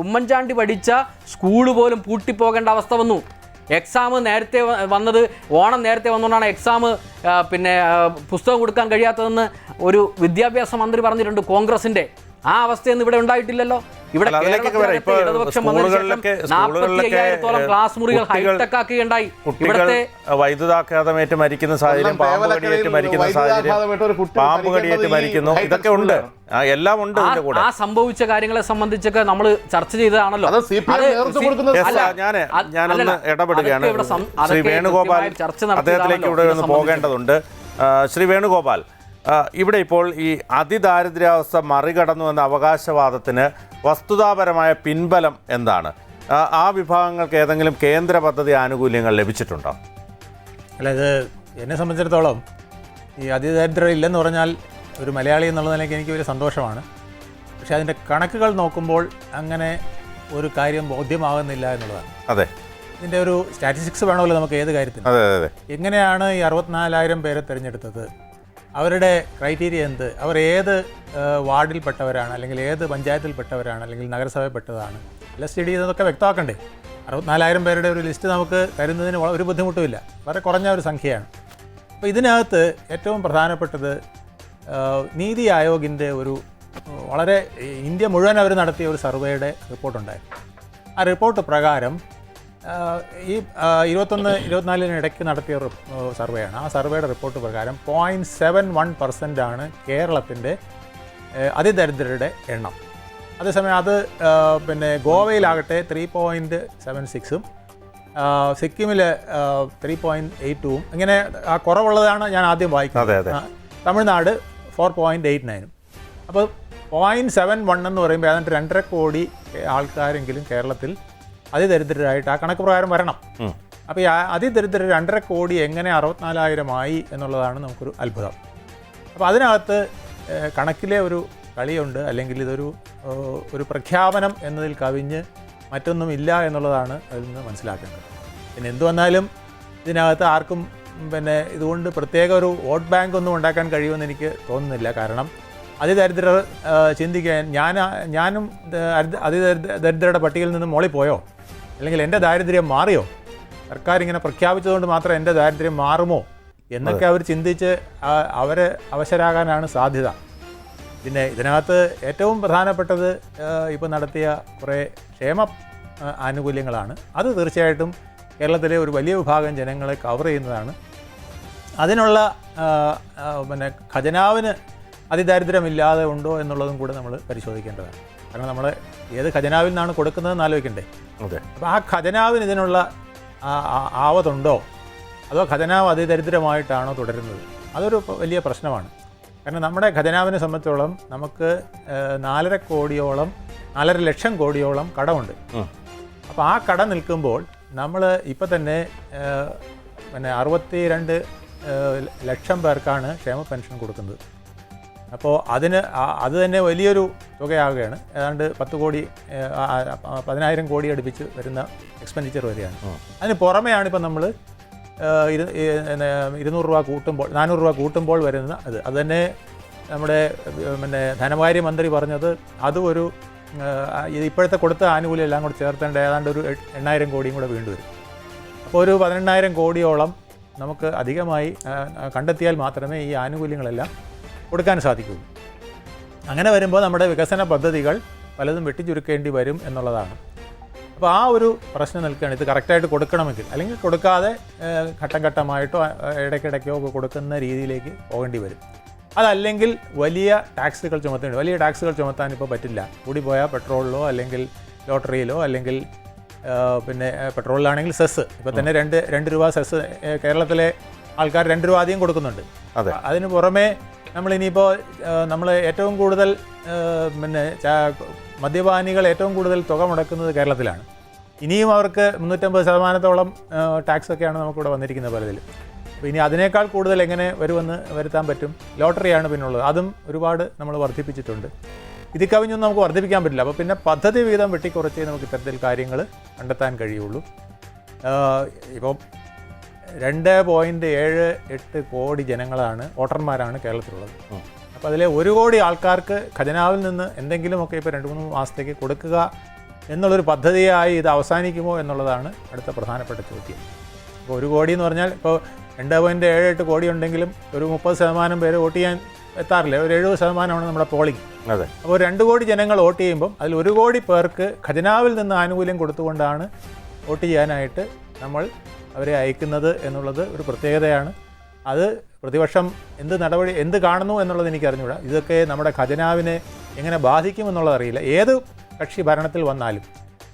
ഉമ്മൻചാണ്ടി പഠിച്ച സ്കൂള് പോലും പൂട്ടിപ്പോകേണ്ട അവസ്ഥ വന്നു. എക്സാം നേരത്തെ വന്നത്, ഓണം നേരത്തെ വന്നുകൊണ്ടാണ് എക്സാം പിന്നെ പുസ്തകം കൊടുക്കാൻ കഴിയാത്തതെന്ന് ഒരു വിദ്യാഭ്യാസ മന്ത്രി പറഞ്ഞിട്ടുണ്ട് കോൺഗ്രസിൻ്റെ. ആ അവസ്ഥയൊന്നും ഇവിടെ ഉണ്ടായിട്ടില്ലല്ലോ. ഇവിടെ ഇടതുപക്ഷം വന്നതിന് ശേഷം 45,000-ഓളം ക്ലാസ് മുറികൾ ഹൈടെക് ആക്കുകയുണ്ടായി. ഇവിടുത്തെ വൈദ്യുതാഘാതമേറ്റ് മരിക്കുന്ന സാഹചര്യം, പാമ്പ് കടിയേറ്റ് മരിക്കുന്ന സാഹചര്യം, പാമ്പ് കടിയേറ്റ് മരിക്കുന്നു, ഇതൊക്കെ ഉണ്ട്. എല്ലാം ഉണ്ട്. ആ സംഭവിച്ച കാര്യങ്ങളെ സംബന്ധിച്ചൊക്കെ നമ്മൾ ചർച്ച ചെയ്തതാണല്ലോ. ഞാനൊന്ന് ഇടപെടുകയാണ്. ശ്രീ വേണുഗോപാൽ, അദ്ദേഹത്തിലേക്ക് ഇവിടെ ഒന്ന് പോകേണ്ടതുണ്ട്. ശ്രീ വേണുഗോപാൽ, ഇവിടെ ഇപ്പോൾ ഈ അതിദാരിദ്ര്യാവസ്ഥ മറികടന്നു എന്ന അവകാശവാദത്തിന് വസ്തുതാപരമായ പിൻബലം എന്താണ്? ആ വിഭാഗങ്ങൾക്ക് ഏതെങ്കിലും കേന്ദ്ര പദ്ധതി ആനുകൂല്യങ്ങൾ ലഭിച്ചിട്ടുണ്ടോ? അല്ല, ഇത് എന്നെ സംബന്ധിച്ചിടത്തോളം ഈ അതിദാരിദ്ര്യം ഇല്ലെന്ന് പറഞ്ഞാൽ ഒരു മലയാളി എന്നുള്ള നിലയ്ക്ക് എനിക്ക് വലിയ സന്തോഷമാണ്. പക്ഷേ അതിൻ്റെ കണക്കുകൾ നോക്കുമ്പോൾ അങ്ങനെ ഒരു കാര്യം ബോധ്യമാകുന്നില്ല എന്നുള്ളതാണ്. അതെ, ഇതിൻ്റെ ഒരു സ്റ്റാറ്റിസ്റ്റിക്സ് വേണമല്ലോ നമുക്ക് ഏത് കാര്യത്തിനും. അതെ അതെ. എങ്ങനെയാണ് ഈ 64,000 പേരെ തിരഞ്ഞെടുത്തത്? അവരുടെ ക്രൈറ്റീരിയ എന്ത്? അവർ ഏത് വാർഡിൽപ്പെട്ടവരാണ്, അല്ലെങ്കിൽ ഏത് പഞ്ചായത്തിൽപ്പെട്ടവരാണ്, അല്ലെങ്കിൽ നഗരസഭയിൽപ്പെട്ടതാണ്? എല്ലാം സ്റ്റഡി ചെയ്തതൊക്കെ വ്യക്തമാക്കണ്ടേ? 64,000 പേരുടെ ഒരു ലിസ്റ്റ് നമുക്ക് തരുന്നതിന് ഒരു ബുദ്ധിമുട്ടുമില്ല. വളരെ കുറഞ്ഞ ഒരു സംഖ്യയാണ്. അപ്പോൾ ഇതിനകത്ത് ഏറ്റവും പ്രധാനപ്പെട്ടത് നീതി ആയോഗിൻ്റെ ഒരു വളരെ ഇന്ത്യ മുഴുവൻ അവർ നടത്തിയ ഒരു സർവേയുടെ റിപ്പോർട്ടുണ്ടായിരുന്നു. ആ റിപ്പോർട്ട് പ്രകാരം ഈ 21-24 ഇടയ്ക്ക് നടത്തിയ സർവേയാണ്. ആ സർവേയുടെ റിപ്പോർട്ട് പ്രകാരം 0.71% കേരളത്തിൻ്റെ അതിദരിദ്രരുടെ എണ്ണം. അതേസമയം അത് പിന്നെ ഗോവയിലാകട്ടെ 3.76-ഉം സിക്കിമിൽ 3.82-ഉം ഇങ്ങനെ ആ കുറവുള്ളതാണ് ഞാൻ ആദ്യം വായിക്കുന്നത്. തമിഴ്നാട് 4.89-ഉം. അപ്പോൾ 0.71 എന്ന് പറയുമ്പോൾ ഏതാണ്ട് 2.5 കോടി ആൾക്കാരെങ്കിലും കേരളത്തിൽ അതിദരിദ്രരായിട്ട് ആ കണക്ക് പ്രകാരം വരണം. അപ്പോൾ ഈ അതിദരിദ്രർ 2.5 കോടി എങ്ങനെ 64,000 ആയി എന്നുള്ളതാണ് നമുക്കൊരു അത്ഭുതം. അപ്പോൾ അതിനകത്ത് കണക്കിലെ ഒരു കളിയുണ്ട്, അല്ലെങ്കിൽ ഇതൊരു പ്രഖ്യാപനം എന്നതിൽ കവിഞ്ഞ് മറ്റൊന്നുമില്ല എന്നുള്ളതാണ് അതിൽ നിന്ന് മനസ്സിലാക്കേണ്ടത്. പിന്നെ എന്തു വന്നാലും ഇതിനകത്ത് ആർക്കും പിന്നെ ഇതുകൊണ്ട് പ്രത്യേക ഒരു വോട്ട് ബാങ്ക് ഒന്നും ഉണ്ടാക്കാൻ കഴിയുമെന്ന് എനിക്ക് തോന്നുന്നില്ല. കാരണം അതിദരിദ്രർ ചിന്തിക്കാൻ ഞാനും അതിദരിദ്രരുടെ പട്ടികയിൽ നിന്ന് മോളിൽ പോയോ, അല്ലെങ്കിൽ എൻ്റെ ദാരിദ്ര്യം മാറിയോ, സർക്കാർ ഇങ്ങനെ പ്രഖ്യാപിച്ചതുകൊണ്ട് മാത്രം എൻ്റെ ദാരിദ്ര്യം മാറുമോ എന്നൊക്കെ അവർ ചിന്തിച്ച് അവരെ അവശരാകാനാണ് സാധ്യത. പിന്നെ ഇതിനകത്ത് ഏറ്റവും പ്രധാനപ്പെട്ടത് ഇപ്പോൾ നടത്തിയ കുറേ ക്ഷേമ ആനുകൂല്യങ്ങളാണ്. അത് തീർച്ചയായിട്ടും കേരളത്തിലെ ഒരു വലിയ വിഭാഗം ജനങ്ങളെ കവർ ചെയ്യുന്നതാണ്. അതിനുള്ള പിന്നെ ഖജനാവിന് അതിദാരിദ്ര്യമില്ലാതെ ഉണ്ടോ എന്നുള്ളതും കൂടെ നമ്മൾ പരിശോധിക്കേണ്ടതാണ്. കാരണം നമ്മൾ ഏത് ഖജനാവിൽ നിന്നാണ് കൊടുക്കുന്നതെന്ന് ആലോചിക്കണ്ടേ. അപ്പോൾ ആ ഖജനാവിന് ഇതിനുള്ള ആവതുണ്ടോ, അതോ ഖജനാവ് അതിദരിദ്രമായിട്ടാണോ തുടരുന്നത്? അതൊരു വലിയ പ്രശ്നമാണ്. കാരണം നമ്മുടെ ഖജനാവിനെ സംബന്ധിച്ചോളം നമുക്ക് 4.5 ലക്ഷം കോടിയോളം കടമുണ്ട്. അപ്പോൾ ആ കടം നിൽക്കുമ്പോൾ നമ്മൾ ഇപ്പം തന്നെ 62 ലക്ഷം പേർക്കാണ് ക്ഷേമ പെൻഷൻ കൊടുക്കുന്നത്. അപ്പോൾ അത് തന്നെ വലിയൊരു തുകയാവുകയാണ്. ഏതാണ്ട് 10,000 കോടി അടുപ്പിച്ച് വരുന്ന എക്സ്പെൻഡിച്ചർ വരികയാണ്. അതിന് പുറമെയാണ് ഇപ്പം നമ്മൾ 200 രൂപ കൂട്ടുമ്പോൾ 400 രൂപ കൂട്ടുമ്പോൾ വരുന്ന അത് തന്നെ നമ്മുടെ ധനകാര്യ മന്ത്രി പറഞ്ഞത് അതും ഒരു ഇപ്പോഴത്തെ കൊടുത്ത ആനുകൂല്യം എല്ലാം കൂടെ ചേർത്തേണ്ട ഏതാണ്ട് ഒരു 8,000 കോടിയും കൂടെ വീണ്ടും വരും. അപ്പോൾ ഒരു 18,000 കോടിയോളം നമുക്ക് അധികമായി കണ്ടെത്തിയാൽ മാത്രമേ ഈ ആനുകൂല്യങ്ങളെല്ലാം കൊടുക്കാൻ സാധിക്കുകയുള്ളൂ. അങ്ങനെ വരുമ്പോൾ നമ്മുടെ വികസന പദ്ധതികൾ പലതും വെട്ടിച്ചുരുക്കേണ്ടി വരും എന്നുള്ളതാണ്. അപ്പോൾ ആ ഒരു പ്രശ്നം നിൽക്കുകയാണ്. ഇത് കറക്റ്റായിട്ട് കൊടുക്കണമെങ്കിൽ, അല്ലെങ്കിൽ കൊടുക്കാതെ ഘട്ടം ഘട്ടമായിട്ടോ ഇടയ്ക്കിടയ്ക്കോ ഒക്കെ കൊടുക്കുന്ന രീതിയിലേക്ക് പോകേണ്ടി വരും. അതല്ലെങ്കിൽ വലിയ ടാക്സുകൾ ചുമത്തേണ്ടി. വലിയ ടാക്സുകൾ ചുമത്താൻ ഇപ്പോൾ പറ്റില്ല. കൂടിപ്പോയാൽ പെട്രോളിലോ അല്ലെങ്കിൽ ലോട്ടറിയിലോ അല്ലെങ്കിൽ പിന്നെ പെട്രോളിലാണെങ്കിൽ സെസ് ഇപ്പോൾ തന്നെ 2 രൂപ സെസ് കേരളത്തിലെ ആൾക്കാർ 2 രൂപ അധികം കൊടുക്കുന്നുണ്ട്. അതിന് പുറമെ നമ്മളിനിയിപ്പോൾ നമ്മൾ ഏറ്റവും കൂടുതൽ മദ്യപാനികൾ ഏറ്റവും കൂടുതൽ തുക മുടക്കുന്നത് കേരളത്തിലാണ്. ഇനിയും അവർക്ക് 350% ടാക്സൊക്കെയാണ് നമുക്കിവിടെ വന്നിരിക്കുന്നത് പലതിലും. അപ്പോൾ ഇനി അതിനേക്കാൾ കൂടുതൽ എങ്ങനെ വരുത്താൻ പറ്റും? ലോട്ടറിയാണ് പിന്നുള്ളത്. അതും ഒരുപാട് നമ്മൾ വർദ്ധിപ്പിച്ചിട്ടുണ്ട്. ഇത് കവിഞ്ഞൊന്നും നമുക്ക് വർദ്ധിപ്പിക്കാൻ പറ്റില്ല. അപ്പോൾ പിന്നെ പദ്ധതി വീതം വെട്ടിക്കുറച്ചേ നമുക്ക് ഇത്തരത്തിൽ കാര്യങ്ങൾ കണ്ടെത്താൻ കഴിയുള്ളൂ. ഇപ്പോൾ 2.78 കോടി ജനങ്ങളാണ്, വോട്ടർമാരാണ് കേരളത്തിലുള്ളത്. അപ്പോൾ അതിലെ 1 കോടി ആൾക്കാർക്ക് ഖജനാവിൽ നിന്ന് എന്തെങ്കിലുമൊക്കെ ഇപ്പോൾ 2-3 മാസത്തേക്ക് കൊടുക്കുക എന്നുള്ളൊരു പദ്ധതിയായി ഇത് അവസാനിക്കുമോ എന്നുള്ളതാണ് അടുത്ത പ്രധാനപ്പെട്ട ചോദ്യം. അപ്പോൾ 1 കോടി എന്ന് പറഞ്ഞാൽ ഇപ്പോൾ 2.78 കോടി ഉണ്ടെങ്കിലും ഒരു 30% പേര് വോട്ട് ചെയ്യാൻ എത്താറില്ല. ഒരു 70%ആണ് നമ്മുടെ പോളിംഗ്. അപ്പോൾ 2 കോടി ജനങ്ങൾ വോട്ട് ചെയ്യുമ്പം അതിൽ 1 കോടി പേർക്ക് ഖജനാവിൽ നിന്ന് ആനുകൂല്യം കൊടുത്തുകൊണ്ടാണ് വോട്ട് ചെയ്യാനായിട്ട് നമ്മൾ അവരെ അയക്കുന്നത് എന്നുള്ളത് ഒരു പ്രത്യേകതയാണ്. അത് പ്രതിപക്ഷം എന്ത് കാണുന്നു എന്നുള്ളത് എനിക്കറിഞ്ഞൂടാ. ഇതൊക്കെ നമ്മുടെ ഖജനാവിനെ എങ്ങനെ ബാധിക്കുമെന്നുള്ളതറിയില്ല. ഏത് കക്ഷി ഭരണത്തിൽ വന്നാലും,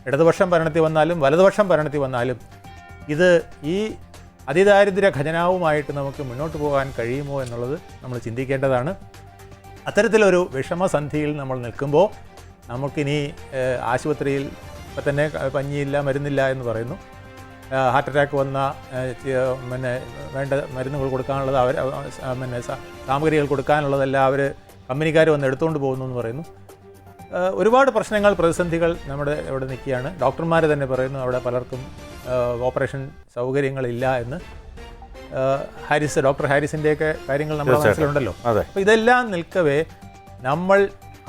ഇടതുപക്ഷം ഭരണത്തിൽ വന്നാലും വലതുപക്ഷം ഭരണത്തിൽ വന്നാലും, ഇത് ഈ അതിദാരിദ്ര്യ ഖജനാവുമായിട്ട് നമുക്ക് മുന്നോട്ട് പോകാൻ കഴിയുമോ എന്നുള്ളത് നമ്മൾ ചിന്തിക്കേണ്ടതാണ്. അത്തരത്തിലൊരു വിഷമസന്ധിയിൽ നമ്മൾ നിൽക്കുമ്പോൾ നമുക്കിനി ആശുപത്രിയിൽ ഇപ്പം തന്നെ പഞ്ഞിയില്ല, മരുന്നില്ല എന്ന് പറയുന്നു. ഹാർട്ട് അറ്റാക്ക് വന്ന വേണ്ട മരുന്നുകൾ കൊടുക്കാനുള്ളത് സാമഗ്രികൾ കൊടുക്കാനുള്ളതെല്ലാം അവർ കമ്പനിക്കാർ വന്ന് എടുത്തുകൊണ്ട് പോകുന്നു എന്ന് പറയുന്നു. ഒരുപാട് പ്രശ്നങ്ങൾ, പ്രതിസന്ധികൾ നമ്മുടെ ഇവിടെ നിൽക്കുകയാണ്. ഡോക്ടർമാർ തന്നെ പറയുന്നു അവിടെ പലർക്കും ഓപ്പറേഷൻ സൗകര്യങ്ങളില്ല എന്ന്. ഡോക്ടർ ഹാരിസിൻ്റെയൊക്കെ കാര്യങ്ങൾ നമ്മുടെ മനസ്സിലുണ്ടല്ലോ. അപ്പോൾ ഇതെല്ലാം നിൽക്കവേ നമ്മൾ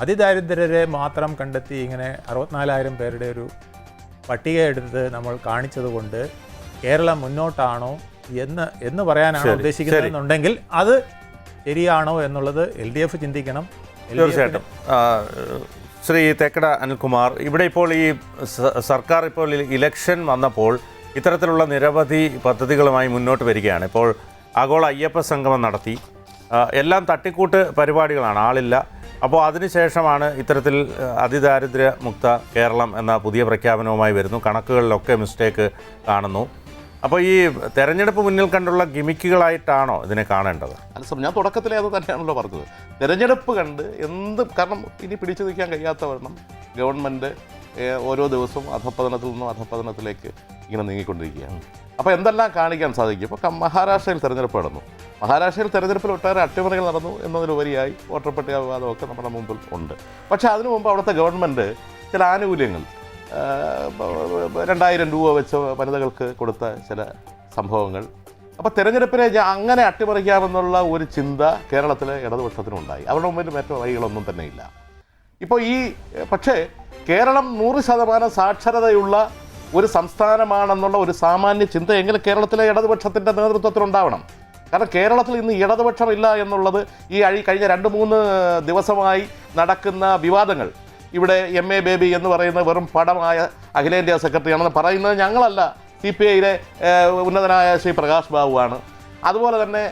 അതിദാരിദ്ര്യരെ മാത്രം കണ്ടെത്തി ഇങ്ങനെ 64,000 പേരുടെ ഒരു പട്ടിക എടുത്ത് നമ്മൾ കാണിച്ചതുകൊണ്ട് കേരളം മുന്നോട്ടാണോ എന്ന് പറയാനാണ് ഉദ്ദേശിക്കുന്നതെന്നുണ്ടെങ്കിൽ അത് ശരിയാണോ എന്നുള്ളത് LDF ചിന്തിക്കണം. തീർച്ചയായിട്ടും. ശ്രീ തേക്കട അനിൽകുമാർ, ഇവിടെ ഇപ്പോൾ ഈ സർക്കാർ ഇപ്പോൾ ഇലക്ഷൻ വന്നപ്പോൾ ഇത്തരത്തിലുള്ള നിരവധി പദ്ധതികളുമായി മുന്നോട്ട് വരികയാണ്. ഇപ്പോൾ ആഗോള അയ്യപ്പ സംഗമം നടത്തി. എല്ലാം തട്ടിക്കൂട്ട് പരിപാടികളാണ്, ആളില്ല. അപ്പോൾ അതിനുശേഷമാണ് ഇത്തരത്തിൽ അതിദാരിദ്ര്യ മുക്ത കേരളം എന്ന പുതിയ പ്രഖ്യാപനവുമായി വരുന്നു. കണക്കുകളിലൊക്കെ മിസ്റ്റേക്ക് കാണുന്നു. അപ്പോൾ ഈ തെരഞ്ഞെടുപ്പ് മുന്നിൽ കണ്ടുള്ള ഗിമിക്കുകളായിട്ടാണോ ഇതിനെ കാണേണ്ടത്? അല്ല സർ, ഞാൻ തുടക്കത്തിലേ അത് തന്നെയാണല്ലോ പറഞ്ഞത്. തെരഞ്ഞെടുപ്പ് കണ്ട് കാരണം ഇനി പിടിച്ചു നിൽക്കാൻ കഴിയാത്ത വണ്ണം ഗവൺമെൻറ് ഓരോ ദിവസവും അധപ്പതനത്തിൽ നിന്നും അധപ്പതനത്തിലേക്ക് ഇങ്ങനെ നീങ്ങിക്കൊണ്ടിരിക്കുകയാണ്. അപ്പോൾ എന്തെല്ലാം കാണിക്കാൻ സാധിക്കും? ഇപ്പോൾ മഹാരാഷ്ട്രയിൽ തെരഞ്ഞെടുപ്പ് നടന്നു. മഹാരാഷ്ട്രയിൽ തെരഞ്ഞെടുപ്പിൽ ഒട്ടേറെ അട്ടിമറികൾ നടന്നു എന്നതിലുപരിയായി വോട്ടർ പട്ടിക വിവാദമൊക്കെ നമ്മുടെ മുമ്പിൽ ഉണ്ട്. പക്ഷേ അതിനു മുമ്പ് അവിടുത്തെ ഗവൺമെൻറ് ചില ആനുകൂല്യങ്ങൾ 2,000 രൂപ വെച്ച് വനിതകൾക്ക് കൊടുത്ത ചില സംഭവങ്ങൾ. അപ്പോൾ തെരഞ്ഞെടുപ്പിനെ അങ്ങനെ അട്ടിമറിക്കാമെന്നുള്ള ഒരു ചിന്ത കേരളത്തിലെ ഇടതുപക്ഷത്തിനുണ്ടായി. അവരുടെ മുമ്പിൽ മറ്റു വഴികളൊന്നും തന്നെ ഇല്ല. ഇപ്പോൾ പക്ഷേ കേരളം 100% സാക്ഷരതയുള്ള ഒരു സംസ്ഥാനമാണെന്നുള്ള ഒരു സാമാന്യ ചിന്ത എങ്കിലും കേരളത്തിലെ ഇടതുപക്ഷത്തിൻ്റെ നേതൃത്വത്തിലുണ്ടാവണം. കാരണം കേരളത്തിൽ ഇന്ന് ഇടതുപക്ഷമില്ല എന്നുള്ളത് ഈ കഴിഞ്ഞ 2-3 ദിവസമായി നടക്കുന്ന വിവാദങ്ങൾ. ഇവിടെ MA ബേബി എന്ന് പറയുന്ന വെറും പടമായ അഖിലേന്ത്യാ സെക്രട്ടറിയാണെന്ന് പറയുന്നത് ഞങ്ങളല്ല, CPIയിലെ ഉന്നതനായ ശ്രീ പ്രകാശ് ബാബുവാണ്. അതുപോലെ തന്നെ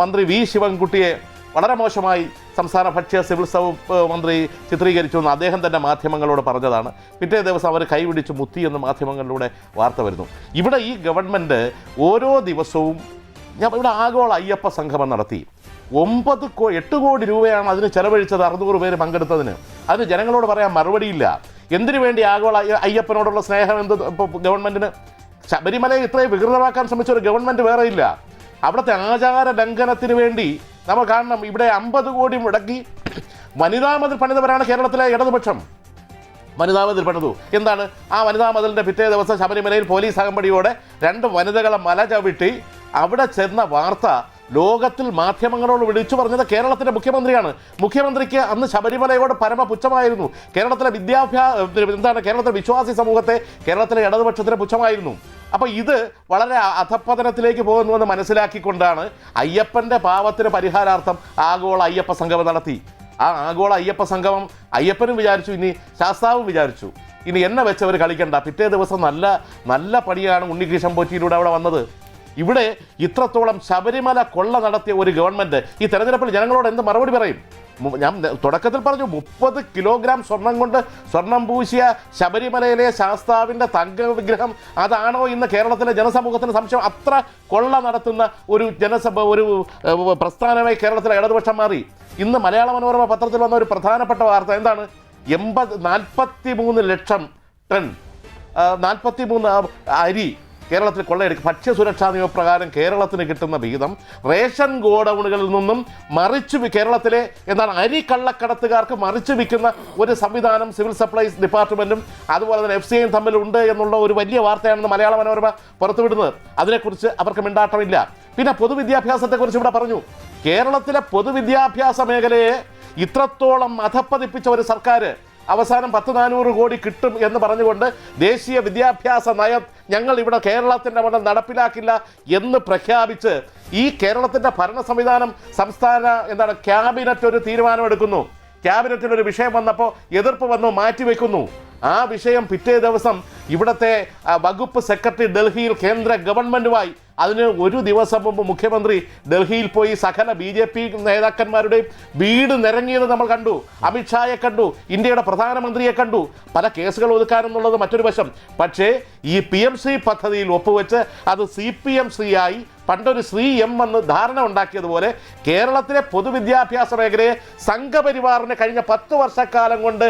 മന്ത്രി V ശിവൻകുട്ടിയെ വളരെ മോശമായി സംസ്ഥാന ഭക്ഷ്യ സിവിൽ വകുപ്പ് മന്ത്രി ചിത്രീകരിച്ചു എന്ന് അദ്ദേഹം തന്നെ മാധ്യമങ്ങളോട് പറഞ്ഞതാണ്. പിറ്റേ ദിവസം അവർ കൈപിടിച്ച് മുത്തി എന്ന് മാധ്യമങ്ങളിലൂടെ വാർത്ത വരുന്നു. ഇവിടെ ഈ ഗവൺമെൻറ് ഓരോ ദിവസവും ഇവിടെ ആഗോള അയ്യപ്പ സംഗമം നടത്തി 8 കോടി രൂപയാണ് അതിന് ചെലവഴിച്ചത്, 600 പേര് പങ്കെടുത്തതിന്. അതിന് ജനങ്ങളോട് പറയാൻ മറുപടിയില്ല. എന്തിനു വേണ്ടി ആഗോള അയ്യപ്പനോടുള്ള സ്നേഹം എന്ത് ഇപ്പോൾ ഗവൺമെൻറ്റിന്? ശബരിമലയെ ഇത്രയും വികൃതമാക്കാൻ ശ്രമിച്ച ഒരു ഗവൺമെൻറ് വേറെ ഇല്ല. അവിടുത്തെ ആചാര ലംഘനത്തിന് വേണ്ടി നമ്മൾ കാണണം, ഇവിടെ 50 കോടി മുടക്കി വനിതാ മതിൽ പണിതവരാണ് കേരളത്തിലെ ഇടതുപക്ഷം. വനിതാ മതിൽ പണിതു. എന്താണ് ആ വനിതാ മതിലിൻ്റെ പിറ്റേ ദിവസം ശബരിമലയിൽ പോലീസ് അകമ്പടിയോടെ 2 വനിതകളെ മല ചവിട്ടി അവിടെ ചെന്ന വാർത്ത ലോകത്തിൽ മാധ്യമങ്ങളോട് വിളിച്ചു പറഞ്ഞത് കേരളത്തിൻ്റെ മുഖ്യമന്ത്രിയാണ്. മുഖ്യമന്ത്രിക്ക് അന്ന് ശബരിമലയോട് പരമപുച്ഛമായിരുന്നു. കേരളത്തിലെ കേരളത്തിലെ വിശ്വാസി സമൂഹത്തെ കേരളത്തിലെ ഇടതുപക്ഷത്തിന് പുച്ഛമായിരുന്നു. അപ്പോൾ ഇത് വളരെ അധപ്പതനത്തിലേക്ക് പോകുന്നുവെന്ന് മനസ്സിലാക്കിക്കൊണ്ടാണ് അയ്യപ്പൻ്റെ പാവത്തിന് പരിഹാരാർത്ഥം ആഗോള അയ്യപ്പ സംഗമം നടത്തി. ആ ആഗോള അയ്യപ്പ സംഗമം അയ്യപ്പനും വിചാരിച്ചു, ഇനി ശാസ്താവും വിചാരിച്ചു, ഇനി എന്നെ വെച്ചവർ കളിക്കണ്ട. പിറ്റേ ദിവസം നല്ല പണിയാണ് ഉണ്ണികൃഷ്ണൻ പോറ്റിയിലൂടെ അവിടെ വന്നത്. ഇവിടെ ഇത്രത്തോളം ശബരിമല കൊള്ള നടത്തിയ ഒരു ഗവൺമെൻറ് ഈ തെരഞ്ഞെടുപ്പിൽ ജനങ്ങളോട് എന്ത് മറുപടി പറയും? ഞാൻ തുടക്കത്തിൽ പറഞ്ഞു, 30 കിലോഗ്രാം സ്വർണം പൂശിയ ശബരിമലയിലെ ശാസ്താവിൻ്റെ തങ്ക വിഗ്രഹം അതാണോ ഇന്ന് കേരളത്തിലെ ജനസമൂഹത്തിന് സംശയം? അത്ര കൊള്ള നടത്തുന്ന ഒരു പ്രസ്ഥാനമായി കേരളത്തിലെ ഇടതുപക്ഷം മാറി. ഇന്ന് മലയാള മനോരമ പത്രത്തിൽ വന്ന ഒരു പ്രധാനപ്പെട്ട വാർത്ത എന്താണ്? 43 ലക്ഷം ടൺ 43 അരി കേരളത്തിൽ കൊള്ളയെടുക്കും. ഭക്ഷ്യസുരക്ഷാ നിയമപ്രകാരം കേരളത്തിന് കിട്ടുന്ന വിഹിതം റേഷൻ ഗോഡൗണുകളിൽ നിന്നും കേരളത്തിലെ അരി കള്ളക്കടത്തുകാർക്ക് മറിച്ചു വിൽക്കുന്ന ഒരു സംവിധാനം സിവിൽ സപ്ലൈസ് ഡിപ്പാർട്ട്മെൻറ്റും അതുപോലെ തന്നെ FCIയും തമ്മിലുണ്ട് എന്നുള്ള ഒരു വലിയ വാർത്തയാണെന്ന് മലയാള മനോരമ പുറത്തുവിടുന്നത്. അതിനെക്കുറിച്ച് അവർക്ക് മിണ്ടാട്ടമില്ല. പിന്നെ പൊതുവിദ്യാഭ്യാസത്തെക്കുറിച്ച് ഇവിടെ പറഞ്ഞു. കേരളത്തിലെ പൊതുവിദ്യാഭ്യാസ മേഖലയെ ഇത്രത്തോളം അധപ്പതിപ്പിച്ച ഒരു സർക്കാർ അവസാനം 400 കോടി കിട്ടും എന്ന് പറഞ്ഞുകൊണ്ട് ദേശീയ വിദ്യാഭ്യാസ നയം ഞങ്ങൾ ഇവിടെ കേരളത്തിൻ്റെ മണ്ണിൽ നടപ്പിലാക്കില്ല എന്ന് പ്രഖ്യാപിച്ച് ഈ കേരളത്തിൻ്റെ ഭരണ സംവിധാനം സംസ്ഥാന ക്യാബിനറ്റ് ഒരു തീരുമാനമെടുക്കുന്നു. ക്യാബിനറ്റിലൊരു വിഷയം വന്നപ്പോൾ എതിർപ്പ് വന്നു, മാറ്റിവെക്കുന്നു. ആ വിഷയം പിറ്റേ ദിവസം ഇവിടുത്തെ വകുപ്പ് സെക്രട്ടറി ഡൽഹിയിൽ കേന്ദ്ര ഗവൺമെൻറ്റുമായി അതിന് ഒരു ദിവസം മുമ്പ് മുഖ്യമന്ത്രി ഡൽഹിയിൽ പോയി സകല BJP നേതാക്കന്മാരുടെയും വീട് നിരങ്ങിയത് നമ്മൾ കണ്ടു. അമിത്ഷായെ കണ്ടു, ഇന്ത്യയുടെ പ്രധാനമന്ത്രിയെ കണ്ടു. പല കേസുകൾ ഒതുക്കാനെന്നുള്ളത് മറ്റൊരു വശം. പക്ഷേ ഈ PMC പദ്ധതിയിൽ ഒപ്പുവെച്ച് അത് CPM ശ്രീയായി പണ്ടൊരു ശ്രീ M എന്ന് ധാരണ ഉണ്ടാക്കിയതുപോലെ കേരളത്തിലെ പൊതുവിദ്യാഭ്യാസ മേഖലയെ സംഘപരിവാറിന് കഴിഞ്ഞ 10 വർഷക്കാലം കൊണ്ട്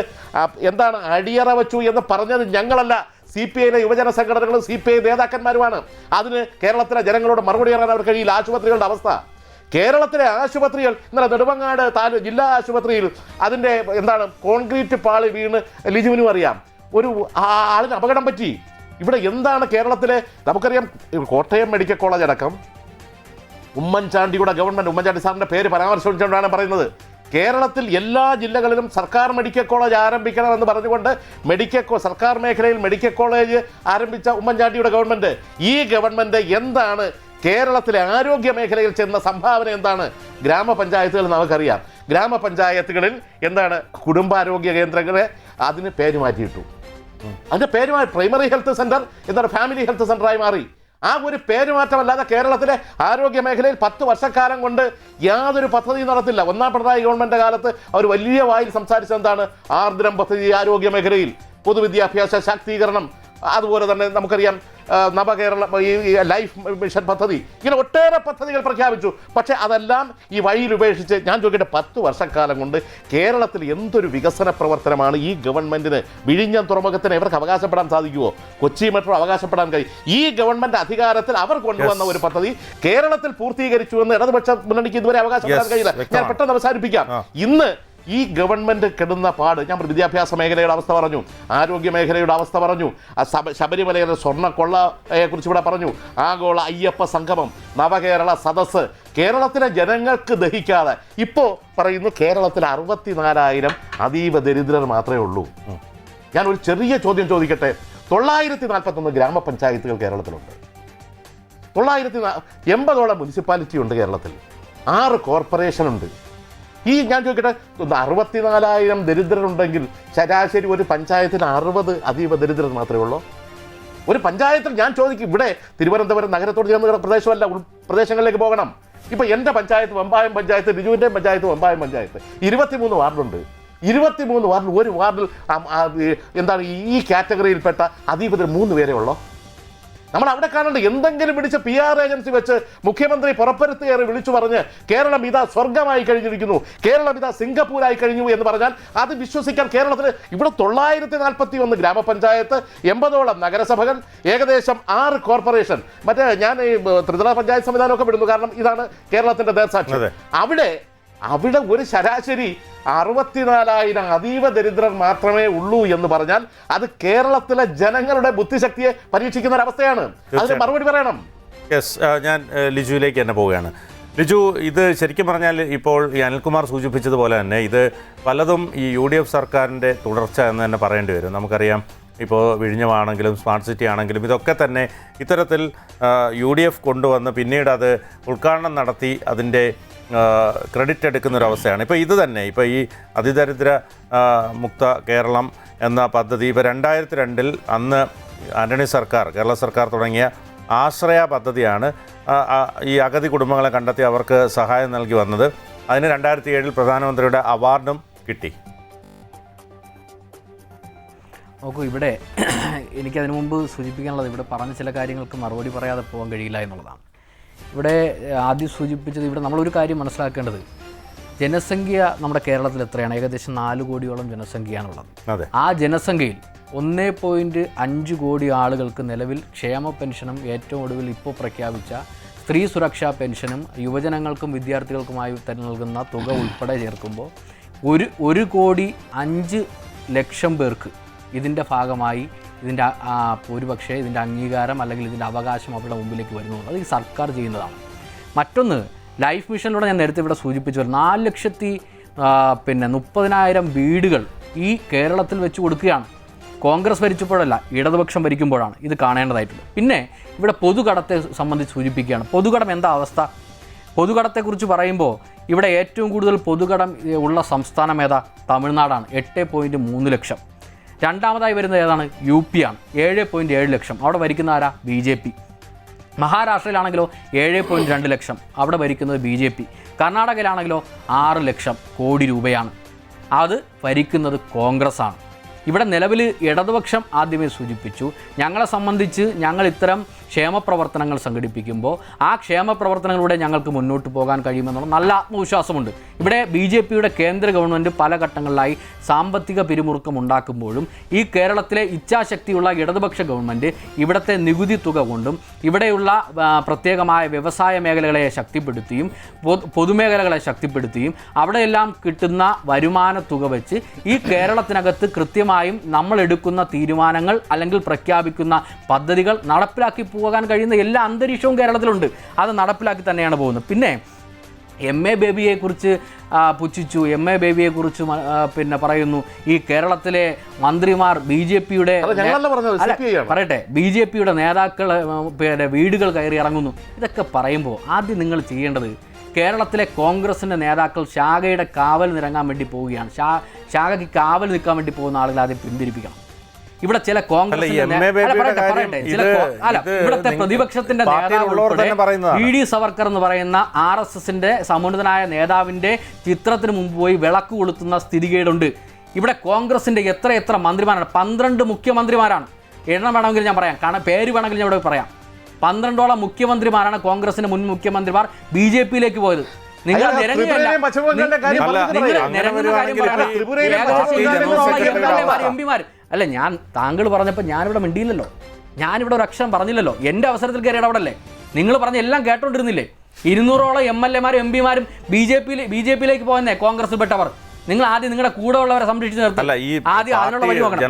അടിയറ വെച്ചു എന്ന് പറഞ്ഞത് ഞങ്ങളല്ല, CPIയിലെ യുവജന സംഘടനകളും CPI നേതാക്കന്മാരുമാണ്. അതിന് കേരളത്തിലെ ജനങ്ങളോട് മറുപടി പറയാൻ അവർ കഴിയില്ല. ആശുപത്രികളുടെ അവസ്ഥ, കേരളത്തിലെ ആശുപത്രികൾ ഇന്നലെ നെടുമങ്ങാട് ജില്ലാ ആശുപത്രിയിൽ അതിൻ്റെ കോൺക്രീറ്റ് പാളി വീണ് ലിജുവിനും അറിയാം, ഒരു ആളിന് അപകടം പറ്റി. ഇവിടെ എന്താണ് കേരളത്തിലെ? നമുക്കറിയാം, കോട്ടയം മെഡിക്കൽ കോളേജ് അടക്കം ഉമ്മൻചാണ്ടിയുടെ ഗവൺമെൻറ്, ഉമ്മൻചാണ്ടി സാറിൻ്റെ പേര് പരാമർശിച്ചുകൊണ്ടാണ് പറയുന്നത്, കേരളത്തിൽ എല്ലാ ജില്ലകളിലും സർക്കാർ മെഡിക്കൽ കോളേജ് ആരംഭിക്കണമെന്ന് പറഞ്ഞുകൊണ്ട് സർക്കാർ മേഖലയിൽ മെഡിക്കൽ കോളേജ് ആരംഭിച്ച ഉമ്മൻചാണ്ടിയുടെ ഗവൺമെൻറ്, ഈ ഗവൺമെൻറ് എന്താണ് കേരളത്തിലെ ആരോഗ്യ മേഖലയിൽ ചെന്ന സംഭാവന? എന്താണ്? ഗ്രാമപഞ്ചായത്തുകൾ നമുക്കറിയാം. ഗ്രാമപഞ്ചായത്തുകളിൽ കുടുംബാരോഗ്യ കേന്ദ്രങ്ങളെ അതിന് പേര് മാറ്റിയിട്ടു. അതിൻ്റെ പേര് primary health centre family health സെൻ്ററായി മാറി. ആ ഒരു പേരുമാറ്റമല്ലാതെ കേരളത്തിലെ ആരോഗ്യ മേഖലയിൽ 10 വർഷക്കാലം കൊണ്ട് യാതൊരു പദ്ധതിയും നടത്തില്ല. ഒന്നാം പിണറായി ഗവൺമെൻറ് കാലത്ത് അവർ വലിയ വായിൽ സംസാരിച്ചത് ആർദ്രം പദ്ധതി, ആരോഗ്യ മേഖലയിൽ പൊതുവിദ്യാഭ്യാസ ശാക്തീകരണം, അതുപോലെ തന്നെ നമുക്കറിയാം നവകേരള ഈ ലൈഫ് മിഷൻ പദ്ധതി, ഇങ്ങനെ ഒട്ടേറെ പദ്ധതികൾ പ്രഖ്യാപിച്ചു. പക്ഷേ അതെല്ലാം ഈ വഴിയിൽ ഉപേക്ഷിച്ച് ഞാൻ ചോദിക്കട്ടെ, 10 വർഷക്കാലം കൊണ്ട് കേരളത്തിൽ എന്തൊരു വികസന പ്രവർത്തനമാണ് ഈ ഗവൺമെൻറ്റിന്? വിഴിഞ്ഞം തുറമുഖത്തിന് ഇവർക്ക് അവകാശപ്പെടാൻ സാധിക്കുമോ? കൊച്ചി മെട്രോ അവകാശപ്പെടാൻ കഴിയും? ഈ ഗവൺമെൻറ് അധികാരത്തിൽ അവർ കൊണ്ടുവന്ന ഒരു പദ്ധതി കേരളത്തിൽ പൂർത്തീകരിച്ചു എന്ന് ഇടതുപക്ഷ മുന്നണിക്ക് ഇതുവരെ അവകാശപ്പെടാൻ കഴിയില്ല. ഞാൻ പെട്ടെന്ന് അവസാനിപ്പിക്കാം. ഇന്ന് ഈ ഗവൺമെൻറ് കെടുന്ന പാട്, ഞാൻ വിദ്യാഭ്യാസ മേഖലയുടെ അവസ്ഥ പറഞ്ഞു, ആരോഗ്യ മേഖലയുടെ അവസ്ഥ പറഞ്ഞു, ശബരിമലയുടെ സ്വർണ്ണക്കൊള്ളയെക്കുറിച്ച് ഇവിടെ പറഞ്ഞു, ആഗോള അയ്യപ്പ സംഗമം, നവകേരള സദസ്സ്, കേരളത്തിലെ ജനങ്ങൾക്ക് ദഹിക്കാതെ ഇപ്പോൾ പറയുന്നു കേരളത്തിൽ 64,000 അതീവ ദരിദ്രർ മാത്രമേ ഉള്ളൂ. ഞാൻ ഒരു ചെറിയ ചോദ്യം ചോദിക്കട്ടെ. 941 ഗ്രാമപഞ്ചായത്തുകൾ കേരളത്തിലുണ്ട്. 980ഓളം മുനിസിപ്പാലിറ്റി ഉണ്ട് കേരളത്തിൽ. 6 കോർപ്പറേഷനുണ്ട്. ഞാൻ ചോദിക്കട്ടെ, 64,000 ദരിദ്രരുണ്ടെങ്കിൽ ശരാശരി ഒരു പഞ്ചായത്തിന് 60 അതീവ ദരിദ്രർ മാത്രമേ ഉള്ളൂ. ഒരു പഞ്ചായത്തിൽ ഞാൻ ചോദിക്കും, ഇവിടെ തിരുവനന്തപുരം നഗരത്തോട് ചേർന്ന് പ്രദേശമല്ല, പ്രദേശങ്ങളിലേക്ക് പോകണം. ഇപ്പൊ എൻ്റെ പഞ്ചായത്ത് വെമ്പായം പഞ്ചായത്ത്, രിജുവിൻ്റെ പഞ്ചായത്ത് വെമ്പായം പഞ്ചായത്ത്, 23 വാർഡുണ്ട്. 23 വാർഡിൽ ഒരു വാർഡിൽ എന്താണ് ഈ കാറ്റഗറിയിൽപ്പെട്ട അധിപതിൽ 3 പേരേ ഉള്ളൂ. നമ്മൾ അവിടെ കാണേണ്ട എന്തെങ്കിലും പിടിച്ച് PR ഏജൻസി വെച്ച് മുഖ്യമന്ത്രി പുറപ്പെടുത്തുകയറി വിളിച്ചു പറഞ്ഞ് കേരളം ഇതാ സ്വർഗമായി കഴിഞ്ഞിരിക്കുന്നു, കേരളം ഇതാ സിംഗപ്പൂരായി കഴിഞ്ഞു എന്ന് പറഞ്ഞാൽ അത് വിശ്വസിക്കാൻ കേരളത്തിൽ ഇവിടെ 941 ഗ്രാമപഞ്ചായത്ത്, 80ഓളം നഗരസഭകൾ, ഏകദേശം 6 കോർപ്പറേഷൻ. മറ്റേ ഞാൻ ഈ ത്രിതല പഞ്ചായത്ത് സംവിധാനമൊക്കെ വിടുന്നു, കാരണം ഇതാണ് കേരളത്തിന്റെ ദേശസാക്ഷ്യം. അവിടെ ഒരു ശരാശരി 64,000 അതീവ ദരിദ്രർ മാത്രമേ ഉള്ളൂ എന്ന് പറഞ്ഞാൽ അത് കേരളത്തിലെ ജനങ്ങളുടെ ബുദ്ധിശക്തിയെ പരീക്ഷിക്കുന്ന ഒരവസ്ഥയാണ്. അതിന് മറുപടി പറയണം. യെസ്, ഞാൻ ലിജുവിലേക്ക് തന്നെ പോവുകയാണ്. ലിജു, ഇത് ശരിക്കും പറഞ്ഞാൽ ഇപ്പോൾ ഈ അനിൽകുമാർ സൂചിപ്പിച്ചതുപോലെ തന്നെ ഇത് പലതും ഈ UDF സർക്കാരിൻ്റെ തുടർച്ച എന്ന് തന്നെ പറയേണ്ടി വരും. നമുക്കറിയാം, ഇപ്പോൾ വിഴിഞ്ഞമാണെങ്കിലും സ്മാർട്ട് സിറ്റി ആണെങ്കിലും ഇതൊക്കെ തന്നെ ഇത്തരത്തിൽ UDF കൊണ്ടുവന്ന് പിന്നീട് അത് ഉദ്ഘാടനം നടത്തി അതിൻ്റെ ക്രെഡിറ്റ് എടുക്കുന്നൊരവസ്ഥയാണ്. ഇപ്പോൾ ഇത് തന്നെ ഇപ്പോൾ ഈ അതിദരിദ്ര മുക്ത കേരളം എന്ന പദ്ധതി ഇപ്പോൾ 2002 അന്ന് ആന്റണി സർക്കാർ, കേരള സർക്കാർ തുടങ്ങിയ ആശ്രയ പദ്ധതിയാണ് ഈ അഗതി കുടുംബങ്ങളെ കണ്ടെത്തി അവർക്ക് സഹായം നൽകി വന്നത്. അതിന് 2007 പ്രധാനമന്ത്രിയുടെ അവാർഡും കിട്ടി. നോക്കൂ, ഇവിടെ എനിക്കതിനു മുമ്പ് സൂചിപ്പിക്കാനുള്ളത്, ഇവിടെ പറഞ്ഞ ചില കാര്യങ്ങൾക്ക് മറുപടി പറയാതെ പോകാൻ കഴിയില്ല എന്നുള്ളതാണ്. ഇവിടെ ആദ്യം സൂചിപ്പിച്ചത്, ഇവിടെ നമ്മളൊരു കാര്യം മനസ്സിലാക്കേണ്ടത്, ജനസംഖ്യ നമ്മുടെ കേരളത്തിൽ എത്രയാണ്? ഏകദേശം 4 കോടിയോളം ജനസംഖ്യയാണുള്ളത്. ആ ജനസംഖ്യയിൽ 1.5 കോടി ആളുകൾക്ക് നിലവിൽ ക്ഷേമ പെൻഷനും ഏറ്റവും ഒടുവിൽ ഇപ്പോൾ പ്രഖ്യാപിച്ച സ്ത്രീ സുരക്ഷാ പെൻഷനും യുവജനങ്ങൾക്കും വിദ്യാർത്ഥികൾക്കുമായി നൽകുന്ന തുക ഉൾപ്പെടെ ചേർക്കുമ്പോൾ 1,05,00,000 പേർക്ക് ഇതിൻ്റെ ഭാഗമായി ഇതിൻ്റെ ഒരുപക്ഷെ ഇതിൻ്റെ അംഗീകാരം അല്ലെങ്കിൽ ഇതിൻ്റെ അവകാശം അവരുടെ മുമ്പിലേക്ക് വരുന്നു. അത് ഈ സർക്കാർ ചെയ്യുന്നതാണ്. മറ്റൊന്ന്, ലൈഫ് മിഷനിലൂടെ ഞാൻ നേരത്തെ ഇവിടെ സൂചിപ്പിച്ചു, 4,30,000 വീടുകൾ ഈ കേരളത്തിൽ വെച്ച് കൊടുക്കുകയാണ്. കോൺഗ്രസ് ഭരിച്ചപ്പോഴല്ല, ഇടതുപക്ഷം ഭരിക്കുമ്പോഴാണ് ഇത് കാണേണ്ടതായിട്ടുള്ളത്. പിന്നെ ഇവിടെ പൊതുകടത്തെ സംബന്ധിച്ച് സൂചിപ്പിക്കുകയാണ്. പൊതുകടം എന്താ അവസ്ഥ? പൊതുകടത്തെക്കുറിച്ച് പറയുമ്പോൾ ഇവിടെ ഏറ്റവും കൂടുതൽ പൊതുകടം ഉള്ള സംസ്ഥാനം ഏതാ? തമിഴ്നാടാണ്, 8.3 ലക്ഷം. രണ്ടാമതായി വരുന്നത് ഏതാണ്? UP ആണ്, 7.7 ലക്ഷം. അവിടെ ഭരിക്കുന്ന ആരാ? BJP. മഹാരാഷ്ട്രയിലാണെങ്കിലോ 7.2 ലക്ഷം, അവിടെ ഭരിക്കുന്നത് BJP. കർണാടകയിലാണെങ്കിലോ 6 ലക്ഷം കോടി രൂപയാണ്, അത് ഭരിക്കുന്നത് കോൺഗ്രസ് ആണ്. ഇവിടെ നിലവിൽ ഇടതുപക്ഷം ആദ്യമേ സൂചിപ്പിച്ചു, ഞങ്ങളെ സംബന്ധിച്ച് ഞങ്ങൾ ഇത്തരം ക്ഷേമ പ്രവർത്തനങ്ങൾ സംഘടിപ്പിക്കുമ്പോൾ ആ ക്ഷേമ പ്രവർത്തനങ്ങളിലൂടെ ഞങ്ങൾക്ക് മുന്നോട്ട് പോകാൻ കഴിയുമെന്നുള്ള നല്ല ആത്മവിശ്വാസമുണ്ട്. ഇവിടെ BJPയുടെ കേന്ദ്ര ഗവൺമെൻറ് പല ഘട്ടങ്ങളിലായി സാമ്പത്തിക പിരിമുറുക്കം ഉണ്ടാക്കുമ്പോഴും ഈ കേരളത്തിലെ ഇച്ഛാശക്തിയുള്ള ഇടതുപക്ഷ ഗവൺമെൻറ് ഇവിടുത്തെ നികുതി തുക കൊണ്ടും ഇവിടെയുള്ള പ്രത്യേകമായ വ്യവസായ മേഖലകളെ ശക്തിപ്പെടുത്തിയും പൊതുമേഖലകളെ ശക്തിപ്പെടുത്തിയും അവിടെയെല്ലാം കിട്ടുന്ന വരുമാന തുക വെച്ച് ഈ കേരളത്തിനകത്ത് കൃത്യമായും നമ്മൾ എടുക്കുന്ന തീരുമാനങ്ങൾ അല്ലെങ്കിൽ പ്രഖ്യാപിക്കുന്ന പദ്ധതികൾ നടപ്പിലാക്കി പോകാൻ കഴിയുന്ന എല്ലാ അന്തരീക്ഷവും കേരളത്തിലുണ്ട്. അത് നടപ്പിലാക്കി തന്നെയാണ് പോകുന്നത്. പിന്നെ MA ബേബിയെക്കുറിച്ച് പുച്ഛിച്ചു, MA ബേബിയെക്കുറിച്ച് പിന്നെ പറയുന്നു ഈ കേരളത്തിലെ മന്ത്രിമാർ BJPയുടെ പറയട്ടെ BJPയുടെ നേതാക്കൾ പിന്നെ വീടുകൾ കയറി ഇറങ്ങുന്നു. ഇതൊക്കെ പറയുമ്പോൾ ആദ്യം നിങ്ങൾ ചെയ്യേണ്ടത്, കേരളത്തിലെ കോൺഗ്രസിൻ്റെ നേതാക്കൾ ശാഖയുടെ കാവൽ നിറങ്ങാൻ വേണ്ടി പോവുകയാണ്. ശാഖയ്ക്ക് കാവൽ നിൽക്കാൻ വേണ്ടി പോകുന്ന ആളുകൾ ആദ്യം പിന്തിരിപ്പിക്കണം. ഇവിടെ ചില കോൺഗ്രസ് ഇവിടുത്തെ പ്രതിപക്ഷത്തിന്റെ നേതാവ് VD സവർക്കർ എന്ന് പറയുന്ന RSSന്റെ സമുന്നതനായ നേതാവിന്റെ ചിത്രത്തിന് മുമ്പ് പോയി വിളക്ക് കൊളുത്തുന്ന സ്ഥിതികേടുണ്ട്. ഇവിടെ കോൺഗ്രസിന്റെ എത്ര മന്ത്രിമാരാണ്? 12 മുഖ്യമന്ത്രിമാരാണ്. എണ്ണം വേണമെങ്കിൽ ഞാൻ പറയാം, കാരണം പേര് വേണമെങ്കിൽ ഞാൻ ഇവിടെ പറയാം. 12ഓളം മുഖ്യമന്ത്രിമാരാണ് കോൺഗ്രസിന്റെ മുൻ മുഖ്യമന്ത്രിമാർ BJPയിലേക്ക് പോയത്. നിങ്ങൾ MPമാർ അല്ല, ഞാൻ താങ്കൾ പറഞ്ഞപ്പോൾ ഞാനിവിടെ മിണ്ടിയില്ലല്ലോ, ഞാനിവിടെ ഒരു അക്ഷരം പറഞ്ഞില്ലല്ലോ. എൻ്റെ അവസരത്തിൽ കയറി ഇടപെടല്ലേ? നിങ്ങൾ പറഞ്ഞ എല്ലാം കേട്ടോണ്ടിരുന്നില്ലേ? 200ഓളം MLAമാരും MPമാരും BJPയിലേക്ക് പോയെന്നേ കോൺഗ്രസ് പെട്ടവർ. നിങ്ങൾ ആദ്യം നിങ്ങളുടെ കൂടെ ഉള്ളവരെ സംരക്ഷിച്ച് നിർത്തും. ആദ്യം അതിനുള്ള വഴി നോക്കണം.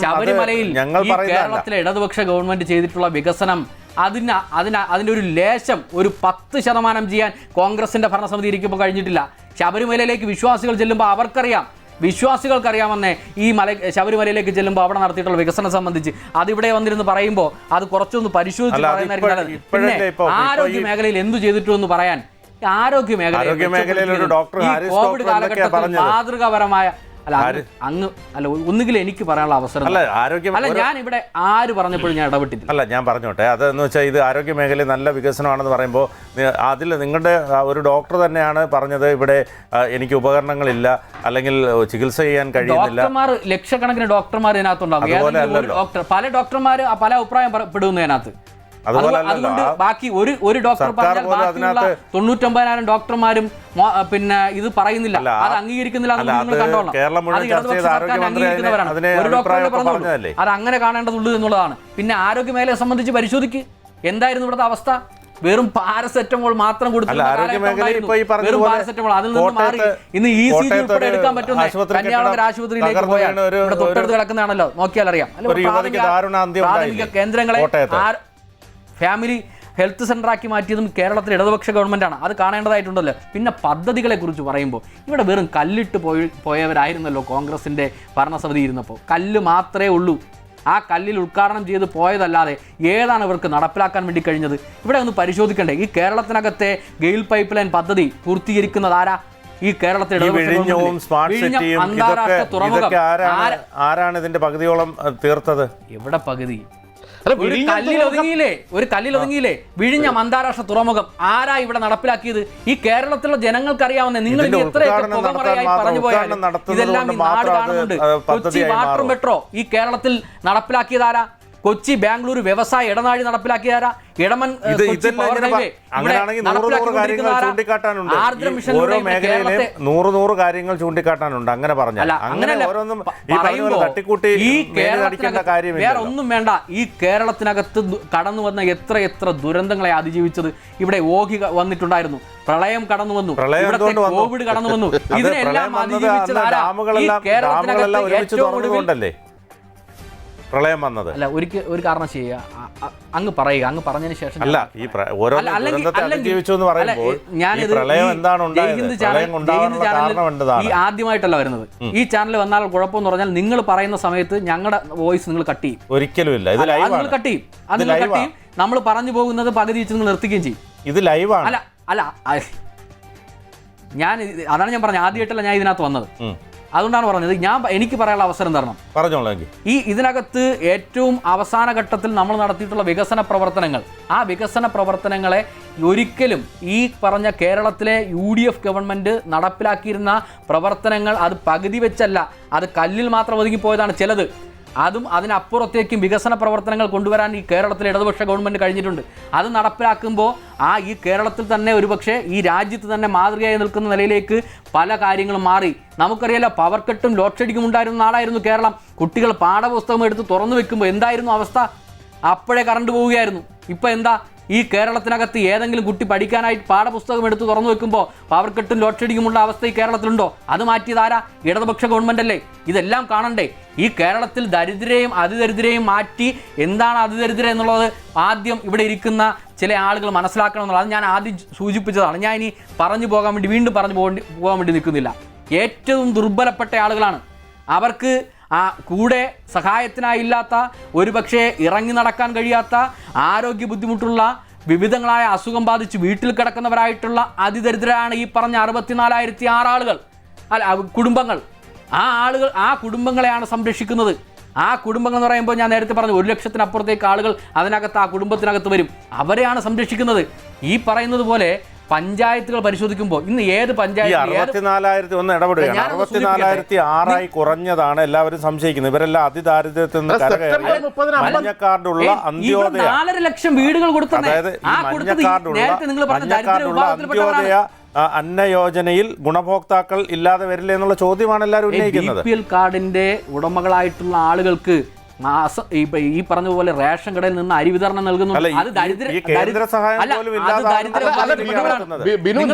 ശബരിമലയിൽ കേരളത്തിലെ ഇടതുപക്ഷ ഗവൺമെന്റ് ചെയ്തിട്ടുള്ള വികസനം, അതിൻ്റെ ഒരു ലേശം, ഒരു 10% ചെയ്യാൻ കോൺഗ്രസിന്റെ ഭരണസമിതി ഇരിക്കുമ്പോൾ കഴിഞ്ഞിട്ടില്ല. ശബരിമലയിലേക്ക് വിശ്വാസികൾ ചെല്ലുമ്പോൾ വിശ്വാസികൾക്കറിയാമെന്നേ ഈ ശബരിമലയിലേക്ക് ചെല്ലുമ്പോൾ അവിടെ നടത്തിയിട്ടുള്ള വികസനം സംബന്ധിച്ച് അതിവിടെ വന്നിരുന്ന് പറയുമ്പോൾ അത് കുറച്ചൊന്ന് പരിശോധിച്ച് പറയുന്നതായിരിക്കും. പിന്നെ ആരോഗ്യ മേഖലയിൽ എന്തു ചെയ്തിട്ടു എന്ന് പറയാൻ, ആരോഗ്യ മേഖലയിൽ കോവിഡ് കാലഘട്ടത്തിൽ അല്ല ഒന്നുകിൽ എനിക്ക് പറയാനുള്ള അവസരം അല്ല ആരോഗ്യം അല്ല ഞാൻ ഇവിടെ ആര് പറഞ്ഞപ്പോഴും ഞാൻ ഇടപെട്ടില്ല. അല്ല ഞാൻ പറഞ്ഞോട്ടെ, അതെന്ന് വെച്ചാൽ ഇത് ആരോഗ്യ മേഖലയിൽ നല്ല വികസനമാണെന്ന് പറയുമ്പോൾ അതിൽ നിങ്ങളുടെ ഒരു ഡോക്ടർ തന്നെയാണ് പറഞ്ഞത് ഇവിടെ എനിക്ക് ഉപകരണങ്ങളില്ല അല്ലെങ്കിൽ ചികിത്സ ചെയ്യാൻ കഴിയുന്നില്ല. ഡോക്ടർമാർ ലക്ഷക്കണക്കിന് ഡോക്ടർമാർ ഇതിനകത്തുണ്ടാകും. പല ഡോക്ടർമാർ പല അഭിപ്രായം പെടുന്നു അതിനകത്ത്. അതുകൊണ്ട് ബാക്കി ഒരു ഡോക്ടർ പറഞ്ഞാൽ ബാക്കിയുള്ള 99,000 ഡോക്ടർമാരും പിന്നെ ഇത് പറയുന്നില്ല, അത് അംഗീകരിക്കുന്നില്ല. അത് അങ്ങനെ കാണേണ്ടതുള്ളൂ എന്നുള്ളതാണ്. പിന്നെ ആരോഗ്യ മേഖലയെ സംബന്ധിച്ച് പരിശോധിക്ക് എന്തായിരുന്നു ഇവിടുത്തെ അവസ്ഥ. വെറും പാരസെറ്റമോൾ മാത്രം കൊടുത്തിരുന്ന വെറും പാരസെറ്റമോൾ. അതിൽ നിന്ന് മാറി ഇന്ന് ECG ഉൾപ്പെടെ എടുക്കാൻ പറ്റുന്ന കന്യാകുമാരി ആശുപത്രിയിലേക്ക് പോയാൽ ഇവിടെ തൊട്ടടുത്ത് കിടക്കുന്നതാണല്ലോ, നോക്കിയാൽ അറിയാം. പ്രാഥമിക കേന്ദ്രങ്ങളെ ഫാമിലി ഹെൽത്ത് സെൻ്ററാക്കി മാറ്റിയതും കേരളത്തിൽ ഇടതുപക്ഷ ഗവൺമെൻറ്റാണ്. അത് കാണേണ്ടതായിട്ടുണ്ടല്ലോ. പിന്നെ പദ്ധതികളെ കുറിച്ച് പറയുമ്പോൾ ഇവിടെ വെറും കല്ലിട്ട് പോയവരായിരുന്നല്ലോ കോൺഗ്രസിൻ്റെ ഭരണസമിതി ഇരുന്നപ്പോൾ. കല്ല് മാത്രമേ ഉള്ളൂ. ആ കല്ലിൽ ഉദ്ഘാടനം ചെയ്ത് പോയതല്ലാതെ ഏതാണ് ഇവർക്ക് നടപ്പിലാക്കാൻ വേണ്ടി കഴിഞ്ഞത്? ഇവിടെ ഒന്ന് പരിശോധിക്കണ്ടേ? ഈ കേരളത്തിനകത്തെ ഗെയിൽ പൈപ്പ് ലൈൻ പദ്ധതി പൂർത്തീകരിക്കുന്നത് ആരാ? ഈ കേരളത്തിൽ അന്താരാഷ്ട്ര തുറമുഖം ആരാണ് ഇതിന്റെ പകുതിയോളം തീർത്തത്? എവിടെ പകുതി? ഒരു കല്ലിൽ ഒതുങ്ങിയില്ലേ വിഴിഞ്ഞം അന്താരാഷ്ട്ര തുറമുഖം ആരാ ഇവിടെ നടപ്പിലാക്കിയത്? ഈ കേരളത്തിലുള്ള ജനങ്ങൾക്ക് അറിയാവുന്ന നിങ്ങൾ എത്രയൊക്കെ പുകമറയായി പറഞ്ഞു പോയാലും ഇതെല്ലാം ഈ നാട് കാണുന്നുണ്ട്. കൊച്ചി വാട്ടർ മെട്രോ ഈ കേരളത്തിൽ നടപ്പിലാക്കിയതാരാ? കൊച്ചി ബാംഗ്ലൂർ വ്യവസായ ഇടനാഴി നടപ്പിലാക്കിയതാരാ? ഇടമൺ നൂറ് കാര്യങ്ങൾ ചൂണ്ടിക്കാട്ടാനുണ്ട്. അങ്ങനെ പറഞ്ഞാൽ വേറെ ഒന്നും വേണ്ട. ഈ കേരളത്തിനകത്ത് കടന്നു വന്ന എത്ര ദുരന്തങ്ങളെ അതിജീവിച്ചത്. ഇവിടെ ഓഖി വന്നിട്ടുണ്ടായിരുന്നു, പ്രളയം കടന്നു വന്നു, കോവിഡ് കടന്നു വന്നു. ഇതിനെല്ലാം അതിജീവിച്ചതാരാ? ഈ കേരളത്തിനകത്ത് ഏറ്റവും ഒടുവിൽ പ്രളയം വന്നത് അല്ല. ഒരു കാരണം ചെയ്യുക, അങ്ങ് പറയുക. അങ്ങ് പറഞ്ഞതിന് ശേഷം അല്ല ഈ ഓരോ അതിജീവിച്ചു എന്ന് പറയുമ്പോൾ ഈ ആദ്യമായിട്ടല്ല വരുന്നത്. ഈ ചാനൽ വന്നാൽ കുഴപ്പമെന്ന് പറഞ്ഞാൽ നിങ്ങൾ പറയുന്ന സമയത്ത് ഞങ്ങളുടെ വോയിസ് നിങ്ങൾ കട്ട് ചെയ്യും. ഒരിക്കലും ഇല്ല, ഇത് നിങ്ങൾ കട്ട് ചെയ്യും. നമ്മൾ പറഞ്ഞു പോകുന്നത് പകുതി വെച്ച് നിങ്ങൾ നിർത്തിക്കുകയും ചെയ്യും. ഇത് ലൈവാണ്. അല്ല അതാണ് ഞാൻ പറഞ്ഞത്. ആദ്യമായിട്ടല്ല ഞാൻ ഇതിനകത്ത് വന്നത്. അതുകൊണ്ടാണ് പറഞ്ഞത് എനിക്ക് പറയാനുള്ള അവസരം തരണം. പറഞ്ഞോളൂ. ഇതിനകത്ത് ഏറ്റവും അവസാന ഘട്ടത്തിൽ നമ്മൾ നടത്തിയിട്ടുള്ള വികസന പ്രവർത്തനങ്ങൾ, ആ വികസന പ്രവർത്തനങ്ങളെ ഒരിക്കലും ഈ പറഞ്ഞ കേരളത്തിലെ UDF ഗവൺമെൻറ് നടപ്പിലാക്കിയിരുന്ന പ്രവർത്തനങ്ങൾ അത് പകുതി വെച്ചല്ല, അത് കല്ലിൽ മാത്രം ഒതുങ്ങിപ്പോയതാണ് ചിലത്. അതും അതിനപ്പുറത്തേക്കും വികസന പ്രവർത്തനങ്ങൾ കൊണ്ടുവരാൻ ഈ കേരളത്തിലെ ഇടതുപക്ഷ ഗവൺമെൻറ് കഴിഞ്ഞിട്ടുണ്ട്. അത് നടപ്പിലാക്കുമ്പോൾ ഈ കേരളത്തിൽ തന്നെ ഒരുപക്ഷെ ഈ രാജ്യത്ത് തന്നെ മാതൃകയായി നിൽക്കുന്ന നിലയിലേക്ക് പല കാര്യങ്ങളും മാറി. നമുക്കറിയാലോ, പവർ കട്ടും ലോഡ് ഷെഡിങ്ങും ഉണ്ടായിരുന്ന നാടായിരുന്നു കേരളം. കുട്ടികൾ പാഠപുസ്തകം എടുത്ത് തുറന്നു വെക്കുമ്പോൾ എന്തായിരുന്നു അവസ്ഥ? അപ്പോഴേ കറണ്ട് പോവുകയായിരുന്നു. ഇപ്പം എന്താ? ഈ കേരളത്തിനകത്ത് ഏതെങ്കിലും കുട്ടി പഠിക്കാനായിട്ട് പാഠപുസ്തകം എടുത്ത് തുറന്നു വെക്കുമ്പോൾ പവർ കട്ടും ലോഡ് ഷെഡിങ്ങുമുള്ള അവസ്ഥ ഈ കേരളത്തിലുണ്ടോ? അത് മാറ്റിയതാരാ? ഇടതുപക്ഷ ഗവൺമെൻറ് അല്ലേ? ഇതെല്ലാം കാണണ്ടേ? ഈ കേരളത്തിൽ ദരിദ്രരെയും അതിദരിദ്രരെയും മാറ്റി എന്താണ് അതിദരിദ്ര എന്നുള്ളത് ആദ്യം ഇവിടെ ഇരിക്കുന്ന ചില ആളുകൾ മനസ്സിലാക്കണം എന്നുള്ളത്. അത് ഞാൻ ആദ്യം സൂചിപ്പിച്ചതാണ്. ഞാൻ ഇനി വീണ്ടും പറഞ്ഞു പോകാൻ വേണ്ടി നിൽക്കുന്നില്ല. ഏറ്റവും ദുർബലപ്പെട്ട ആളുകളാണ്. അവർക്ക് കൂടെ സഹായത്തിനായില്ലാത്ത, ഒരുപക്ഷെ ഇറങ്ങി നടക്കാൻ കഴിയാത്ത, ആരോഗ്യ ബുദ്ധിമുട്ടുള്ള, വിവിധങ്ങളായ അസുഖം ബാധിച്ച് വീട്ടിൽ കിടക്കുന്നവരായിട്ടുള്ള അതിദരിദ്രരാണ് ഈ പറഞ്ഞ 64,006 ആളുകൾ, കുടുംബങ്ങൾ. ആ കുടുംബങ്ങളെയാണ് സംരക്ഷിക്കുന്നത്. ആ കുടുംബങ്ങൾ എന്ന് പറയുമ്പോൾ ഞാൻ നേരത്തെ പറഞ്ഞു 1 ലക്ഷത്തിനപ്പുറത്തേക്ക് ആളുകൾ അതിനകത്ത് ആ കുടുംബത്തിനകത്ത് വരും. അവരെയാണ് സംരക്ഷിക്കുന്നത്. ഈ പറയുന്നത് പോലെ പഞ്ചായത്തുകൾ പരിശോധിക്കുമ്പോൾ ഇന്ന് ഏത് പഞ്ചായത്ത് 64,000 ഒന്ന് ഇടപെടുകയാണ്. 64,006 കുറഞ്ഞതാണ് എല്ലാവരും സംശയിക്കുന്നത്. ഇവരെല്ലാം അതിദാരിദ്ര്യത്തിൽ നിന്ന് മഞ്ഞക്കാർഡുള്ള അന്ത്യോദയ 4.5 ലക്ഷം വീടുകൾ കൊടുത്തത്. അന്ത്യോദയ അന്നയോജനയിൽ ഗുണഭോക്താക്കൾ ഇല്ലാതെ വരില്ല എന്നുള്ള ചോദ്യമാണ് എല്ലാവരും ഉന്നയിക്കുന്നത്. BPL കാർഡിന്റെ ഉടമകളായിട്ടുള്ള ആളുകൾക്ക് ഈ പറഞ്ഞ പോലെ റേഷൻ കടയിൽ നിന്ന് അരി വിതരണം നൽകുന്നുണ്ട്.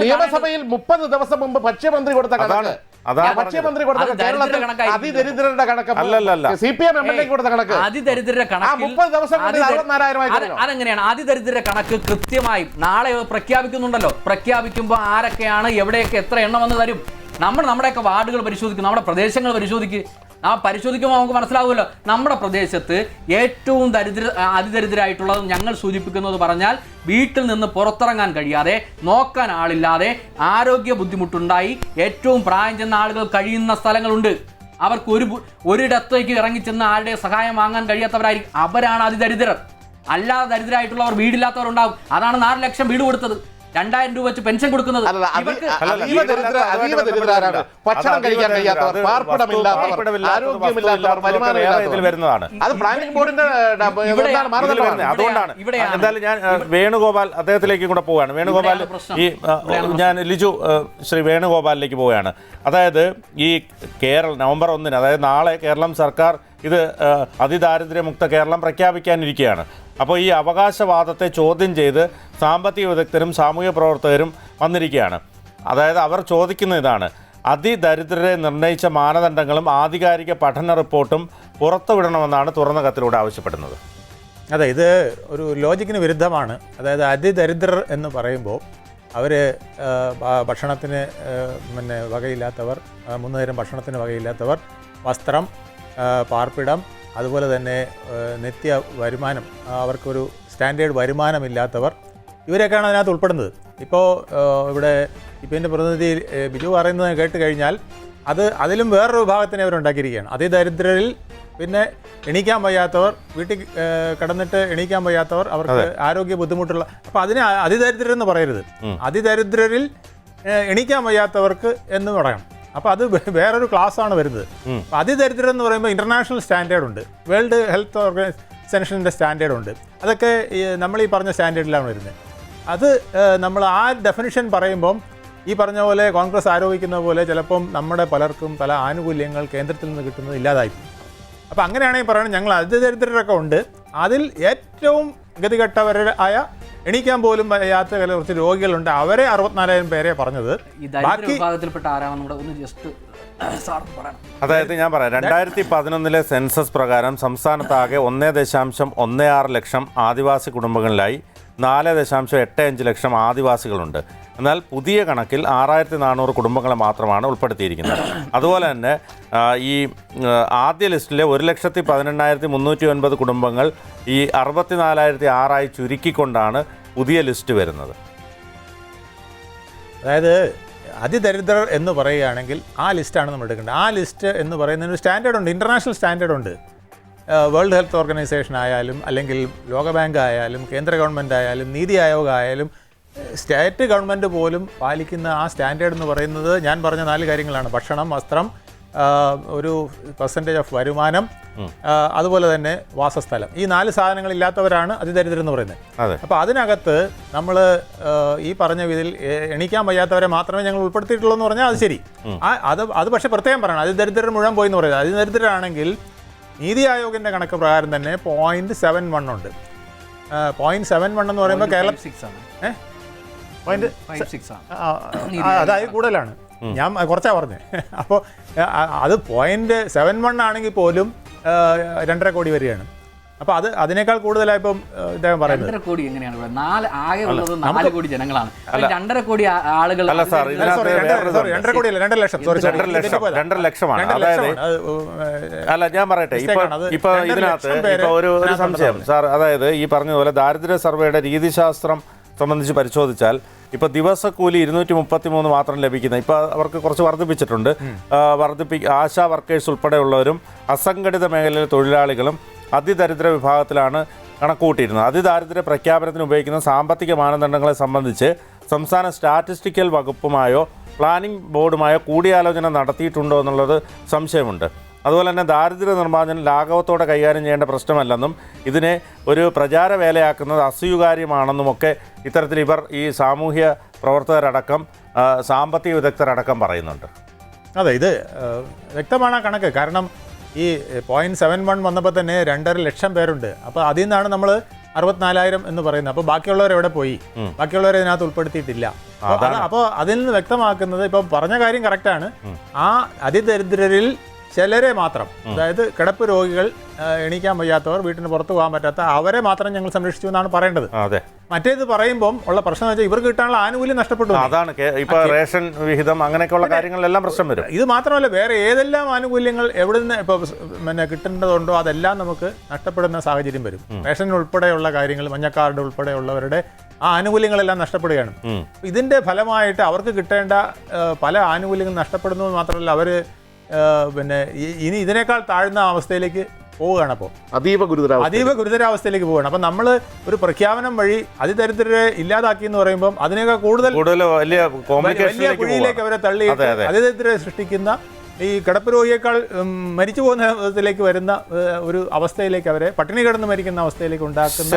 നിയമസഭയിൽ 30 ദിവസം മുമ്പ് ഭക്ഷ്യമന്ത്രി കൊടുത്ത കണക്ക്, ഭക്ഷ്യമന്ത്രി കൊടുത്ത കേരളത്തിൽ അതിദരിദ്രരുടെ കണക്ക്, CPM MLA കൊടുത്ത കണക്ക്, അതിദരിദ്രരുടെ കണക്ക് 30 ദിവസം കൊണ്ട് 64,000. അതെങ്ങനെയാണ്? അതിദരിദ്രരുടെ കണക്ക് കൃത്യമായി നാളെ പ്രഖ്യാപിക്കുന്നുണ്ടല്ലോ. പ്രഖ്യാപിക്കുമ്പോൾ ആരൊക്കെയാണ്, എവിടെയൊക്കെ എത്ര എണ്ണം വന്ന് തരും? നമ്മുടെയൊക്കെ വാർഡുകൾ പരിശോധിക്കും, നമ്മുടെ പ്രദേശങ്ങൾ പരിശോധിക്കും. പരിശോധിക്കുമ്പോൾ നമുക്ക് മനസ്സിലാവുമല്ലോ. നമ്മുടെ പ്രദേശത്ത് ഏറ്റവും അതിദരിദ്രരായിട്ടുള്ളത് ഞങ്ങൾ സൂചിപ്പിക്കുന്നത് പറഞ്ഞാൽ വീട്ടിൽ നിന്ന് പുറത്തിറങ്ങാൻ കഴിയാതെ, നോക്കാൻ ആളില്ലാതെ, ആരോഗ്യ ബുദ്ധിമുട്ടുണ്ടായി ഏറ്റവും പ്രായം ചെന്ന ആളുകൾ കഴിയുന്ന സ്ഥലങ്ങളുണ്ട്. അവർക്ക് ഒരിടത്തേക്ക് ഇറങ്ങിച്ചെന്ന് ആരുടെ സഹായം വാങ്ങാൻ കഴിയാത്തവരായിരിക്കും. അവരാണ് അതിദരിദ്രർ. അല്ലാതെ ദരിദ്രരായിട്ടുള്ളവർ, വീടില്ലാത്തവരുണ്ടാവും. അതാണ് 4 ലക്ഷം വീട് കൊടുത്തത്, 2000 രൂപ വെച്ച് പെൻഷൻ കൊടുക്കുന്നത്. അതീവ ദരിദ്രരാണ്. ഭക്ഷണം കഴിക്കാൻ കഴിയാത്തവർ, പാർപ്പിടമില്ലാത്തവർ, ആരോഗ്യമില്ലാത്തവർ, വരുന്നതാണ്. അത് പ്ലാനിംഗ് ബോർഡിന്റെ മാനദണ്ഡമാണ്. അതുകൊണ്ടാണ് എന്തായാലും ഞാൻ വേണുഗോപാൽ അദ്ദേഹത്തിലേക്ക് കൂടെ പോവുകയാണ്. വേണുഗോപാൽ, ഈ ഞാൻ ശ്രീ വേണുഗോപാലിലേക്ക് പോവുകയാണ്. അതായത് ഈ നവംബർ 1-ന്, അതായത് നാളെ കേരളം സർക്കാർ ഇത് അതിദാരിദ്ര്യമുക്ത കേരളം പ്രഖ്യാപിക്കാനിരിക്കുകയാണ്. അപ്പോൾ ഈ അവകാശവാദത്തെ ചോദ്യം ചെയ്ത് സാമ്പത്തിക വിദഗ്ധരും സാമൂഹ്യ പ്രവർത്തകരും വന്നിരിക്കുകയാണ്. അതായത് അവർ ചോദിക്കുന്ന ഇതാണ്: അതിദരിദ്രരെ നിർണയിച്ച മാനദണ്ഡങ്ങളും ആധികാരിക പഠന റിപ്പോർട്ടും പുറത്തുവിടണമെന്നാണ് തുറന്ന കത്തിലൂടെ ആവശ്യപ്പെടുന്നത്. അതെ, ഇത് ഒരു ലോജിക്കിന് വിരുദ്ധമാണ്. അതായത് അതിദരിദ്രർ എന്ന് പറയുമ്പോൾ അവർ ഭക്ഷണത്തിന് വകയില്ലാത്തവർ, 3 നേരം ഭക്ഷണത്തിന് വകയില്ലാത്തവർ, വസ്ത്രം, പാർപ്പിടം, അതുപോലെ തന്നെ നിത്യ വരുമാനം, അവർക്കൊരു സ്റ്റാൻഡേർഡ് വരുമാനമില്ലാത്തവർ, ഇവരൊക്കെയാണ് അതിനകത്ത് ഉൾപ്പെടുന്നത്. ഇപ്പോൾ ഇവിടെ എൻ്റെ പ്രതിനിധി ബിജു പറയുന്നത് കേട്ട് കഴിഞ്ഞാൽ അതിലും വേറൊരു വിഭാഗത്തിനെ അവരുണ്ടാക്കിയിരിക്കുകയാണ്. അതിദരിദ്രരിൽ പിന്നെ എണീക്കാൻ വയ്യാത്തവർ, വീട്ടിൽ കിടന്നിട്ട് എണീക്കാൻ വയ്യാത്തവർ, അവർക്ക് ആരോഗ്യ ബുദ്ധിമുട്ടുള്ള, അപ്പോൾ അതിനെ അതിദരിദ്രരെന്ന് പറയരുത്, അതിദരിദ്രരിൽ എണീക്കാൻ വയ്യാത്തവർക്ക് എന്ന് പറയണം. അപ്പോൾ അത് വേറൊരു ക്ലാസ്സാണ് വരുന്നത്. അതിദരിദ്രം എന്ന് പറയുമ്പോൾ ഇൻ്റർനാഷണൽ സ്റ്റാൻഡേർഡ് ഉണ്ട്, വേൾഡ് ഹെൽത്ത് ഓർഗനൈസേഷൻ്റെ സ്റ്റാൻഡേർഡ് ഉണ്ട്. അതൊക്കെ നമ്മൾ ഈ പറഞ്ഞ സ്റ്റാൻഡേർഡിലാണ് വരുന്നത്. അത് നമ്മൾ ആ ഡെഫിനിഷൻ പറയുമ്പം ഈ പറഞ്ഞ പോലെ കോൺഗ്രസ് ആരോപിക്കുന്ന പോലെ ചിലപ്പം നമ്മുടെ പലർക്കും പല ആനുകൂല്യങ്ങൾ കേന്ദ്രത്തിൽ നിന്ന് കിട്ടുന്നത് ഇല്ലാതായി. അപ്പോൾ അങ്ങനെയാണെങ്കിൽ പറയണം, ഞങ്ങൾ അതിദരിദ്രരൊക്കെ ഉണ്ട്, അതിൽ ഏറ്റവും ഗതികെട്ടവരായ എണീക്കാൻ പോലും വയ്യാത്ത കുറച്ച് രോഗികളുണ്ട്, അവരെ 64,000 പേരെ പറഞ്ഞത്. ബാക്കി അതായത് ഞാൻ പറയാം, 2011 സെൻസസ് പ്രകാരം സംസ്ഥാനത്താകെ 1.16 ലക്ഷം ആദിവാസി കുടുംബങ്ങളിലായി 4.85 ലക്ഷം ആദിവാസികളുണ്ട്. എന്നാൽ പുതിയ കണക്കിൽ 6,400 കുടുംബങ്ങളെ മാത്രമാണ് ഉൾപ്പെടുത്തിയിരിക്കുന്നത്. അതുപോലെ തന്നെ ഈ ആദ്യ ലിസ്റ്റിലെ 1,18,309 കുടുംബങ്ങൾ ഈ 64,006 ചുരുക്കിക്കൊണ്ടാണ് പുതിയ ലിസ്റ്റ് വരുന്നത്. അതായത് അതിദരിദ്രർ എന്ന് പറയുകയാണെങ്കിൽ ആ ലിസ്റ്റാണ് നമ്മൾ എടുക്കേണ്ടത്. ആ ലിസ്റ്റ് എന്ന് പറയുന്നതിന് ഒരു സ്റ്റാൻഡേർഡ് ഉണ്ട്, ഇൻ്റർനാഷണൽ സ്റ്റാൻഡേർഡ് ഉണ്ട്. വേൾഡ് ഹെൽത്ത് ഓർഗനൈസേഷൻ ആയാലും, അല്ലെങ്കിൽ ലോകബാങ്ക് ആയാലും, കേന്ദ്ര ഗവൺമെൻറ് ആയാലും, നീതി ആയോഗ് ആയാലും, സ്റ്റേറ്റ് ഗവൺമെൻറ് പോലും പാലിക്കുന്ന ആ സ്റ്റാൻഡേർഡ് എന്ന് പറയുന്നത് ഞാൻ പറഞ്ഞ 4 കാര്യങ്ങളാണ്: ഭക്ഷണം, വസ്ത്രം, ഒരു പെർസെൻറ്റേജ് ഓഫ് വരുമാനം, അതുപോലെ തന്നെ വാസസ്ഥലം. ഈ 4 സാധനങ്ങളില്ലാത്തവരാണ് അതിദരിദ്രം എന്ന് പറയുന്നത്. അപ്പോൾ അതിനകത്ത് നമ്മൾ ഈ പറഞ്ഞ വിധത്തിൽ എണീക്കാൻ വയ്യാത്തവരെ മാത്രമേ ഞങ്ങൾ ഉൾപ്പെടുത്തിയിട്ടുള്ളൂ എന്ന് പറഞ്ഞാൽ അത് ശരി. അത് പക്ഷേ പ്രത്യേകം പറയണം, അതിദരിദ്രർ മുഴുവൻ പോയി എന്ന് പറയുന്നത്. അതിദരിദ്രരാണെങ്കിൽ നീതി ആയോഗിൻ്റെ കണക്ക് പ്രകാരം തന്നെ 0.71 ഉണ്ട്. 0.71 എന്ന് പറയുമ്പോൾ കേരളം അതായത് കൂടുതലാണ്. ഞാൻ കുറച്ചാണ് പറഞ്ഞത്. അപ്പോൾ അത് 0.71 ആണെങ്കിൽ പോലും 2.5 കോടി വരികയാണ്. അപ്പോൾ അതിനേക്കാൾ കൂടുതലായിപ്പം ഇദ്ദേഹം പറയുന്നത് 2.5 കോടി എങ്ങനെയാണ്? ആകെ ഉള്ളത് 4 കോടി ജനങ്ങളാണ്. 2.5 കോടി ആളുകൾ 2.5 കോടിയല്ല, 2 ലക്ഷം. 2 ലക്ഷമാണ്. അല്ല, ഞാൻ പറയട്ടെ, ഇപ്പൊ ഇതിനകത്ത് ഇപ്പൊ ഒരു സംശയം സാർ. അതായത് ഈ പറഞ്ഞതുപോലെ ദാരിദ്ര്യ സർവേയുടെ രീതിശാസ്ത്രം സംബന്ധിച്ച് പരിശോധിച്ചാൽ ഇപ്പോൾ ദിവസക്കൂലി 233 മാത്രം ലഭിക്കുന്ന, ഇപ്പോൾ അവർക്ക് കുറച്ച് വർദ്ധിപ്പിച്ചിട്ടുണ്ട്. ആശാ വർക്കേഴ്സ് ഉൾപ്പെടെയുള്ളവരും അസംഘടിത മേഖലയിലെ തൊഴിലാളികളും അതിദരിദ്ര വിഭാഗത്തിലാണ് കണക്കുകൂട്ടിയിരുന്നത്. അതിദാരിദ്ര്യ പ്രഖ്യാപനത്തിന് ഉപയോഗിക്കുന്ന സാമ്പത്തിക മാനദണ്ഡങ്ങളെ സംബന്ധിച്ച് സംസ്ഥാന സ്റ്റാറ്റിസ്റ്റിക്കൽ വകുപ്പുമായോ പ്ലാനിംഗ് ബോർഡുമായോ കൂടിയാലോചന നടത്തിയിട്ടുണ്ടോ എന്നുള്ളത് സംശയമുണ്ട്. അതുപോലെ തന്നെ ദാരിദ്ര്യ നിർമ്മാർജ്ജനം ലാഘവത്തോടെ കൈകാര്യം ചെയ്യേണ്ട പ്രശ്നമല്ലെന്നും ഇതിനെ ഒരു പ്രചാര വേലയാക്കുന്നത് അസ്വീകാര്യമാണെന്നുമൊക്കെ ഇത്തരത്തിൽ ഇവർ ഈ സാമൂഹ്യ പ്രവർത്തകരടക്കം സാമ്പത്തിക വിദഗ്ധരടക്കം പറയുന്നുണ്ട്. അതെ, ഇത് വ്യക്തമാണ് ആ കണക്ക്. കാരണം ഈ 0.71 വന്നപ്പോൾ തന്നെ 2.5 ലക്ഷം പേരുണ്ട്. അപ്പോൾ അതിൽ നിന്നാണ് നമ്മൾ 64,000 എന്ന് പറയുന്നത്. അപ്പോൾ ബാക്കിയുള്ളവർ എവിടെ പോയി? ബാക്കിയുള്ളവരെ ഇതിനകത്ത് ഉൾപ്പെടുത്തിയിട്ടില്ല. അപ്പോൾ അതിൽ നിന്ന് വ്യക്തമാക്കുന്നത്, ഇപ്പം പറഞ്ഞ കാര്യം കറക്റ്റാണ്, ആ അതിദരിദ്രരിൽ ചിലരെ മാത്രം, അതായത് കിടപ്പ് രോഗികൾ, എണീക്കാൻ വയ്യാത്തവർ, വീട്ടിന് പുറത്ത് പോകാൻ പറ്റാത്ത അവരെ മാത്രം ഞങ്ങൾ സംരക്ഷിച്ചു എന്നാണ് പറയേണ്ടത്. മറ്റേത് പറയുമ്പോൾ ഉള്ള പ്രശ്നം എന്ന് വെച്ചാൽ ഇവർക്ക് കിട്ടാനുള്ള ആനുകൂല്യം നഷ്ടപ്പെട്ടു. അതാണ് ഇപ്പോൾ റേഷൻ വിഹിതം അങ്ങനെയൊക്കെയുള്ള കാര്യങ്ങളിലെല്ലാം പ്രശ്നം വരും. ഇത് മാത്രമല്ല, വേറെ ഏതെല്ലാം ആനുകൂല്യങ്ങൾ എവിടെ നിന്ന് ഇപ്പോൾ കിട്ടേണ്ടതുണ്ടോ അതെല്ലാം നമുക്ക് നഷ്ടപ്പെടുന്ന സാഹചര്യം വരും. റേഷൻ ഉൾപ്പെടെയുള്ള കാര്യങ്ങൾ, മഞ്ഞക്കാർഡ് ഉൾപ്പെടെയുള്ളവരുടെ ആ ആനുകൂല്യങ്ങളെല്ലാം നഷ്ടപ്പെടുകയാണ്. ഇതിൻ്റെ ഫലമായിട്ട് അവർക്ക് കിട്ടേണ്ട പല ആനുകൂല്യങ്ങളും നഷ്ടപ്പെടുന്നത് മാത്രമല്ല, അവർ പിന്നെ ഇനി ഇതിനേക്കാൾ താഴ്ന്ന അവസ്ഥയിലേക്ക് പോവുകയാണ്. അപ്പോൾ അതീവ ഗുരുതരാവസ്ഥയിലേക്ക് പോവുകയാണ്. അപ്പം നമ്മൾ ഒരു പ്രഖ്യാപനം വഴി അതിദരിദ്രരെ ഇല്ലാതാക്കി എന്ന് പറയുമ്പം അതിനേക്കാൾ കൂടുതൽ വലിയ കുഴിയിലേക്ക് അവരെ തള്ളി അതിദരിദ്രരെ സൃഷ്ടിക്കുന്ന ഈ കിടപ്പ് രോഗിയേക്കാൾ മരിച്ചു പോകുന്ന വിധത്തിലേക്ക് വരുന്ന ഒരു അവസ്ഥയിലേക്ക് അവരെ പട്ടിണി കിടന്ന് മരിക്കുന്ന അവസ്ഥയിലേക്ക് ഉണ്ടാക്കുന്ന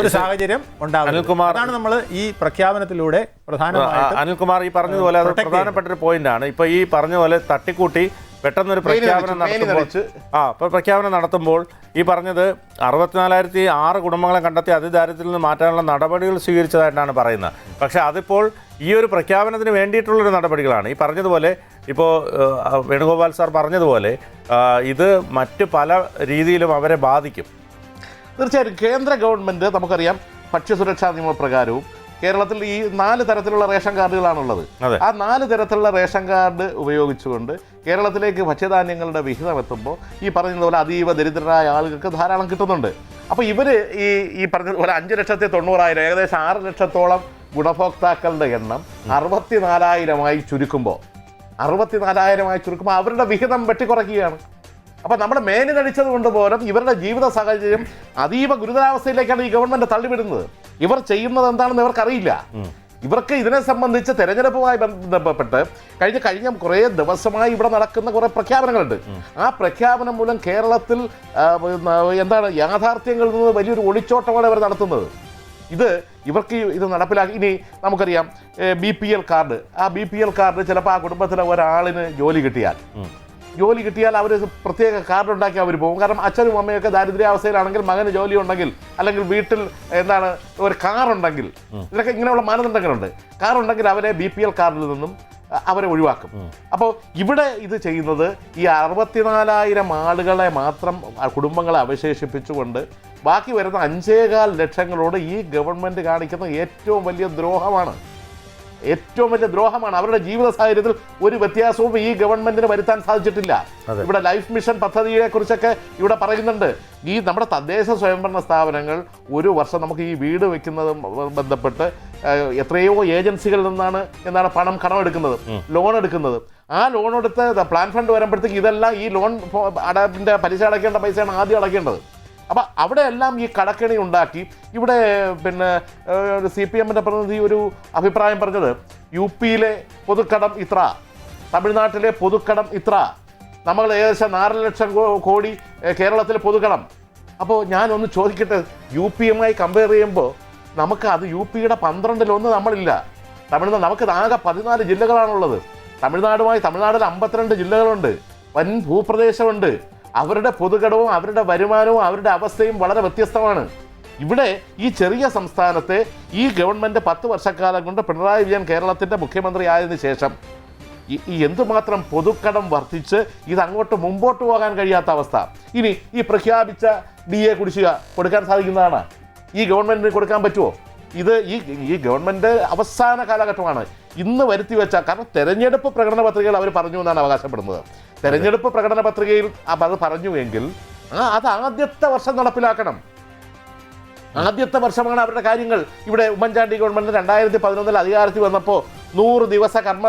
ഒരു സാഹചര്യം ഉണ്ടാകും. അതാണ് നമ്മൾ ഈ പ്രഖ്യാപനത്തിലൂടെ പ്രധാനമായിട്ടും അനിൽകുമാർ ഈ പറഞ്ഞതുപോലെ അത് പ്രധാനപ്പെട്ട ഒരു പോയിന്റാണ്. ഇപ്പൊ ഈ പറഞ്ഞതുപോലെ തട്ടിക്കൂട്ടി പെട്ടെന്നൊരു പ്രഖ്യാപനം നടത്തുമ്പോൾ ഈ പറഞ്ഞത് 64,006 കുടുംബങ്ങളെ കണ്ടെത്തി അതിദാരിദ്ര്യത്തിൽ നിന്ന് മാറ്റാനുള്ള നടപടികൾ സ്വീകരിച്ചതായിട്ടാണ് പറയുന്നത്. പക്ഷേ അതിപ്പോൾ ഈ ഒരു പ്രഖ്യാപനത്തിന് വേണ്ടിയിട്ടുള്ളൊരു നടപടികളാണ്. ഈ പറഞ്ഞതുപോലെ ഇപ്പോൾ വേണുഗോപാൽ സാർ പറഞ്ഞതുപോലെ ഇത് മറ്റ് പല രീതിയിലും അവരെ ബാധിക്കും. തീർച്ചയായും കേന്ദ്ര ഗവൺമെൻറ് നമുക്കറിയാം ഭക്ഷ്യസുരക്ഷാ നിയമപ്രകാരവും കേരളത്തിൽ ഈ 4 തരത്തിലുള്ള റേഷൻ കാർഡുകളാണുള്ളത്. ആ 4 തരത്തിലുള്ള റേഷൻ കാർഡ് ഉപയോഗിച്ചുകൊണ്ട് കേരളത്തിലേക്ക് ഭക്ഷ്യധാന്യങ്ങളുടെ വിഹിതം എത്തുമ്പോൾ ഈ പറഞ്ഞതുപോലെ അതീവ ദരിദ്രരായ ആളുകൾക്ക് ധാരാളം കിട്ടുന്നുണ്ട്. അപ്പോൾ ഇവർ ഈ പറഞ്ഞതുപോലെ 5,90,000 ഏകദേശം 6 ലക്ഷത്തോളം ഗുണഭോക്താക്കളുടെ എണ്ണം 64,000 ചുരുക്കുമ്പോൾ അവരുടെ വിഹിതം വെട്ടിക്കുറയ്ക്കുകയാണ്. അപ്പോൾ നമ്മുടെ മേനി നടിച്ചത് കൊണ്ട് പോലും ഇവരുടെ ജീവിത സാഹചര്യം അതീവ ഗുരുതരാവസ്ഥയിലേക്കാണ് ഈ ഗവൺമെൻറ് തള്ളിവിടുന്നത്. ഇവർ ചെയ്യുന്നത് എന്താണെന്ന് ഇവർക്കറിയില്ല. ഇവർക്ക് ഇതിനെ സംബന്ധിച്ച് തെരഞ്ഞെടുപ്പുമായി ബന്ധപ്പെട്ട് കഴിഞ്ഞ കുറേ ദിവസമായി ഇവിടെ നടക്കുന്ന കുറേ പ്രഖ്യാപനങ്ങളുണ്ട്. ആ പ്രഖ്യാപനം മൂലം കേരളത്തിൽ യാഥാർത്ഥ്യങ്ങളിൽ നിന്ന് വലിയൊരു ഒളിച്ചോട്ടമാണ് ഇവർ നടത്തുന്നത്. ഇവർക്ക് ഇത് നടപ്പിലാക്കി. ഇനി നമുക്കറിയാം BPL കാർഡ്. ആ BPL കാർഡ് ചിലപ്പോൾ ആ കുടുംബത്തിലെ ഒരാളിന് ജോലി കിട്ടിയാൽ അവർ പ്രത്യേക കാർഡ് ഉണ്ടാക്കി അവർ പോകും. കാരണം അച്ഛനും അമ്മയൊക്കെ ദാരിദ്ര്യാവസ്ഥയിലാണെങ്കിൽ മകന് ജോലി ഉണ്ടെങ്കിൽ അല്ലെങ്കിൽ വീട്ടിൽ ഒരു കാറുണ്ടെങ്കിൽ ഇതൊക്കെ ഇങ്ങനെയുള്ള മാനദണ്ഡങ്ങളുണ്ട്. കാറുണ്ടെങ്കിൽ അവരെ BPL കാർഡിൽ നിന്നും അവരെ ഒഴിവാക്കും. അപ്പോൾ ഇവിടെ ഇത് ചെയ്യുന്നത് ഈ 64,000 ആളുകളെ മാത്രം കുടുംബങ്ങളെ അവശേഷിപ്പിച്ചുകൊണ്ട് ബാക്കി വരുന്ന 5.25 ലക്ഷങ്ങളോട് ഈ ഗവൺമെൻറ് കാണിക്കുന്ന ഏറ്റവും വലിയ ദ്രോഹമാണ്. അവരുടെ ജീവിത സാഹചര്യത്തിൽ ഒരു വ്യത്യാസവും ഈ ഗവൺമെന്റിന് വരുത്താൻ സാധിച്ചിട്ടില്ല. ഇവിടെ ലൈഫ് മിഷൻ പദ്ധതിയെ കുറിച്ചൊക്കെ ഇവിടെ പറയുന്നുണ്ട്. ഈ നമ്മുടെ തദ്ദേശ സ്വയംഭരണ സ്ഥാപനങ്ങൾ ഒരു വർഷം നമുക്ക് ഈ വീട് വെക്കുന്നതും ബന്ധപ്പെട്ട് എത്രയോ ഏജൻസികളിൽ നിന്നാണ് പണം കടമെടുക്കുന്നത്, ലോൺ എടുക്കുന്നത്. ആ ലോൺ എടുത്ത് പ്ലാൻ ഫണ്ട് വരുമ്പോഴത്തേക്ക് ഇതെല്ലാം ഈ ലോൺ പലിശ അടയ്ക്കേണ്ട പൈസയാണ് ആദ്യം അടയ്ക്കേണ്ടത്. അപ്പം അവിടെയെല്ലാം ഈ കടക്കെണി ഉണ്ടാക്കി ഇവിടെ CPM-ൻ്റെ പ്രതിനിധി ഒരു അഭിപ്രായം പറഞ്ഞത് UP-യിലെ പൊതുക്കടം ഇത്ര, തമിഴ്നാട്ടിലെ പൊതുക്കടം ഇത്ര, നമ്മൾ ഏകദേശം 4 ലക്ഷം കോടി കേരളത്തിലെ പൊതുക്കടം. അപ്പോൾ ഞാനൊന്ന് ചോദിക്കട്ടെ, UP-യുമായി കമ്പയർ ചെയ്യുമ്പോൾ നമുക്ക് അത് UP-യുടെ 12-1 നമ്മളില്ല. നമുക്ക് ആകെ 14 ജില്ലകളാണുള്ളത്. തമിഴ്നാടിൽ 52 ജില്ലകളുണ്ട്, വൻ ഭൂപ്രദേശമുണ്ട്. അവരുടെ പൊതുകടവും അവരുടെ വരുമാനവും അവരുടെ അവസ്ഥയും വളരെ വ്യത്യസ്തമാണ്. ഇവിടെ ഈ ചെറിയ സംസ്ഥാനത്തെ ഈ ഗവൺമെൻറ് 10 വർഷക്കാലം കൊണ്ട് പിണറായി വിജയൻ കേരളത്തിൻ്റെ മുഖ്യമന്ത്രി ആയതിനു ശേഷം ഈ എന്തുമാത്രം പൊതുക്കടം വർദ്ധിച്ച് ഇതങ്ങോട്ട് മുമ്പോട്ട് പോകാൻ കഴിയാത്ത അവസ്ഥ. ഇനി ഈ പ്രഖ്യാപിച്ച DA കുടിശ്ശിക കൊടുക്കാൻ സാധിക്കുന്നതാണ്? ഈ ഗവൺമെൻറ്റിന് കൊടുക്കാൻ പറ്റുമോ? ഈ ഗവൺമെൻറ് അവസാന കാലഘട്ടമാണ് ഇന്ന് വരുത്തി വെച്ച. കാരണം തെരഞ്ഞെടുപ്പ് പ്രകടന പത്രികയിൽ അവർ പറഞ്ഞു എന്നാണ് അവകാശപ്പെടുന്നത്. തെരഞ്ഞെടുപ്പ് പ്രകടന പത്രികയിൽ അത് പറഞ്ഞുവെങ്കിൽ അത് ആദ്യത്തെ വർഷം നടപ്പിലാക്കണം. ആദ്യത്തെ വർഷമാണ് അവരുടെ കാര്യങ്ങൾ. ഇവിടെ ഉമ്മൻചാണ്ടി ഗവൺമെൻറ് 2011 അധികാരത്തിൽ വന്നപ്പോൾ 100 ദിവസ കർമ്മ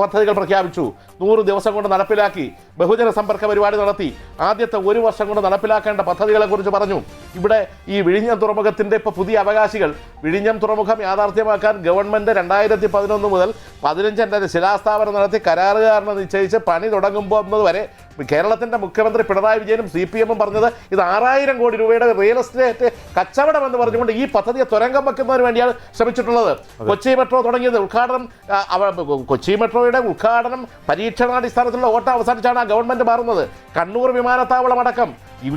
പദ്ധതികൾ പ്രഖ്യാപിച്ചു. 100 ദിവസം കൊണ്ട് നടപ്പിലാക്കി. ബഹുജന സമ്പർക്ക പരിപാടി നടത്തി. ആദ്യത്തെ 1 വർഷം കൊണ്ട് നടപ്പിലാക്കേണ്ട പദ്ധതികളെ കുറിച്ച് പറഞ്ഞു. ഇവിടെ ഈ വിഴിഞ്ഞം തുറമുഖത്തിൻ്റെ ഇപ്പോൾ പുതിയ അവകാശികൾ, വിഴിഞ്ഞം തുറമുഖം യാഥാർത്ഥ്യമാക്കാൻ ഗവൺമെൻറ് 2011 മുതൽ 15 ശിലാസ്ഥാപനം നടത്തി കരാറുകാരനെ നിശ്ചയിച്ച് പണി തുടങ്ങുമ്പോൾ വരെ കേരളത്തിൻ്റെ മുഖ്യമന്ത്രി പിണറായി വിജയനും CPM-ഉം പറഞ്ഞത് ഇത് 6000 കോടി രൂപയുടെ റിയൽ എസ്റ്റേറ്റ് കച്ചവടം എന്ന് പറഞ്ഞുകൊണ്ട് ഈ പദ്ധതിയെ തുരങ്കം വെക്കുന്നതിന് വേണ്ടിയാണ് ശ്രമിച്ചിട്ടുള്ളത്. കൊച്ചി മെട്രോ തുടങ്ങിയത് കൊച്ചി മെട്രോയുടെ ഉദ്ഘാടനം പരീക്ഷണാടിസ്ഥാനത്തിലുള്ള ഓട്ടം അവസാനിച്ചാണ് ആ ഗവൺമെൻറ് മാറുന്നത്. കണ്ണൂർ വിമാനത്താവളം അടക്കം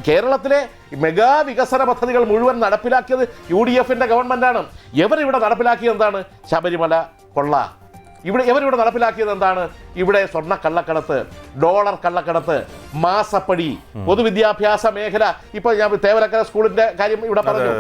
കേരളത്തിലെ മെഗാ വികസന പദ്ധതികൾ മുഴുവൻ നടപ്പിലാക്കിയത് UDF-ൻ്റെ ഗവൺമെൻറ്റാണ്. ഇവിടെ നടപ്പിലാക്കിയത് എന്താണ്? ശബരിമല കൊള്ള. ഇവരിവിടെ നടപ്പിലാക്കിയത് എന്താണ്? ഇവിടെ സ്വർണ്ണ കള്ളക്കടത്ത്, ഡോളർ കള്ളക്കടത്ത്, മാസപ്പടി, പൊതുവിദ്യാഭ്യാസ മേഖല. ഇപ്പോൾ ഞാൻ തേവലക്കര സ്കൂളിന്റെ കാര്യം ഇവിടെ പറഞ്ഞു.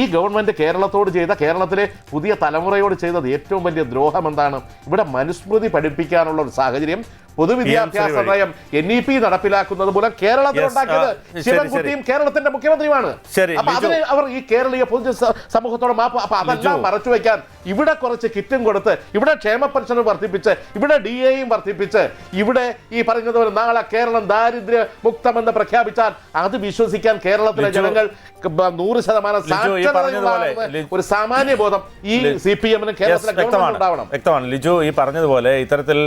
ഈ ഗവൺമെന്റ് കേരളത്തിലെ പുതിയ തലമുറയോട് ചെയ്തത് ഏറ്റവും വലിയ ദ്രോഹം എന്താണ്? ഇവിടെ മനുസ്മൃതി പഠിപ്പിക്കാനുള്ള ഒരു സാഹചര്യം പൊതുവിദ്യാഭ്യാസ വഴി. നയം NEP നടപ്പിലാക്കുന്നത് മൂലം കേരളത്തിൽ Yes, ഉണ്ടാക്കിയത് ശരി, ശിവൻകുട്ടിയും കേരളത്തിന്റെ മുഖ്യമന്ത്രിയുമാണ്. ശരി, അപ്പൊ ലിജു. അതിന് അവർ ഈ കേരളീയ പൊതു സമൂഹത്തോട് മാപ്പ്, അപ്പൊ അതെല്ലാം ലിജു. മറച്ചു വെക്കാൻ ഇവിടെ കുറച്ച് കിറ്റും കൊടുത്ത്, ഇവിടെ ക്ഷേമ പെൻഷൻ വർദ്ധിപ്പിച്ച്, ഇവിടെ DAയും വർദ്ധിപ്പിച്ച്, ഇവിടെ ഈ പറഞ്ഞതുപോലെ നാളെ കേരളം ദാരിദ്ര്യ മുക്തമെന്ന് പ്രഖ്യാപിച്ചാൽ അത് വിശ്വസിക്കാൻ കേരളത്തിലെ ലിജു. ജനങ്ങൾ 100% ലിജു, ഈ പറഞ്ഞതുപോലെ ഒരു സാമാന്യ ബോധം ഈ CPM-നും കേരളത്തിലെ ഗവൺമെന്റ് ഉണ്ടാവണം. വ്യക്തമാണ് ലിജു ഈ പറഞ്ഞതുപോലെ ഇത്തരത്തിൽ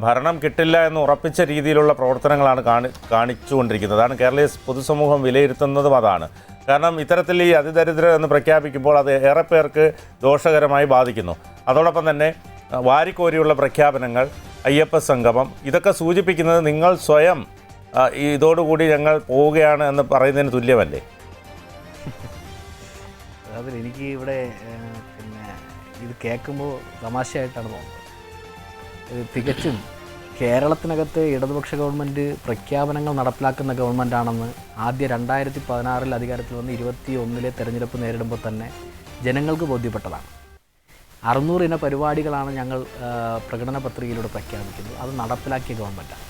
ഭരണം കിട്ടില്ല എന്ന് ഉറപ്പിച്ച രീതിയിലുള്ള പ്രവർത്തനങ്ങളാണ് കാണിച്ചുകൊണ്ടിരിക്കുന്നത്. അതാണ് കേരളീയ പൊതുസമൂഹം വിലയിരുത്തുന്നതും അതാണ്. കാരണം ഇത്തരത്തിൽ ഈ അതിദരിദ്രർ എന്ന് പ്രഖ്യാപിക്കുമ്പോൾ അത് ഏറെ പേർക്ക് ദോഷകരമായി ബാധിക്കുന്നു. അതോടൊപ്പം തന്നെ വാരിക്കോരിയുള്ള പ്രഖ്യാപനങ്ങൾ, അയ്യപ്പ സംഗമം, ഇതൊക്കെ സൂചിപ്പിക്കുന്നത് നിങ്ങൾ സ്വയം ഇതോടുകൂടി ഞങ്ങൾ പോവുകയാണ് എന്ന് പറയുന്നതിന് തുല്യമല്ലേ? അതിൽ എനിക്ക് ഇവിടെ പിന്നെ ഇത് കേൾക്കുമ്പോൾ തമാശയായിട്ടാണ് തോന്നുന്നത്. ഇത് തികച്ചും കേരളത്തിനകത്ത് ഇടതുപക്ഷ ഗവൺമെൻറ് പ്രഖ്യാപനങ്ങൾ നടപ്പിലാക്കുന്ന ഗവൺമെൻറ്റാണെന്ന് ആദ്യ 2016 അധികാരത്തിൽ വന്ന് 2021 തെരഞ്ഞെടുപ്പ് നേരിടുമ്പോൾ തന്നെ ജനങ്ങൾക്ക് ബോധ്യപ്പെട്ടതാണ്. 600 ഇന പരിപാടികളാണ് ഞങ്ങൾ പ്രകടന പത്രികയിലൂടെ പ്രഖ്യാപിക്കുന്നത്. അത് നടപ്പിലാക്കിയ ഗവൺമെൻറ്റാണ്.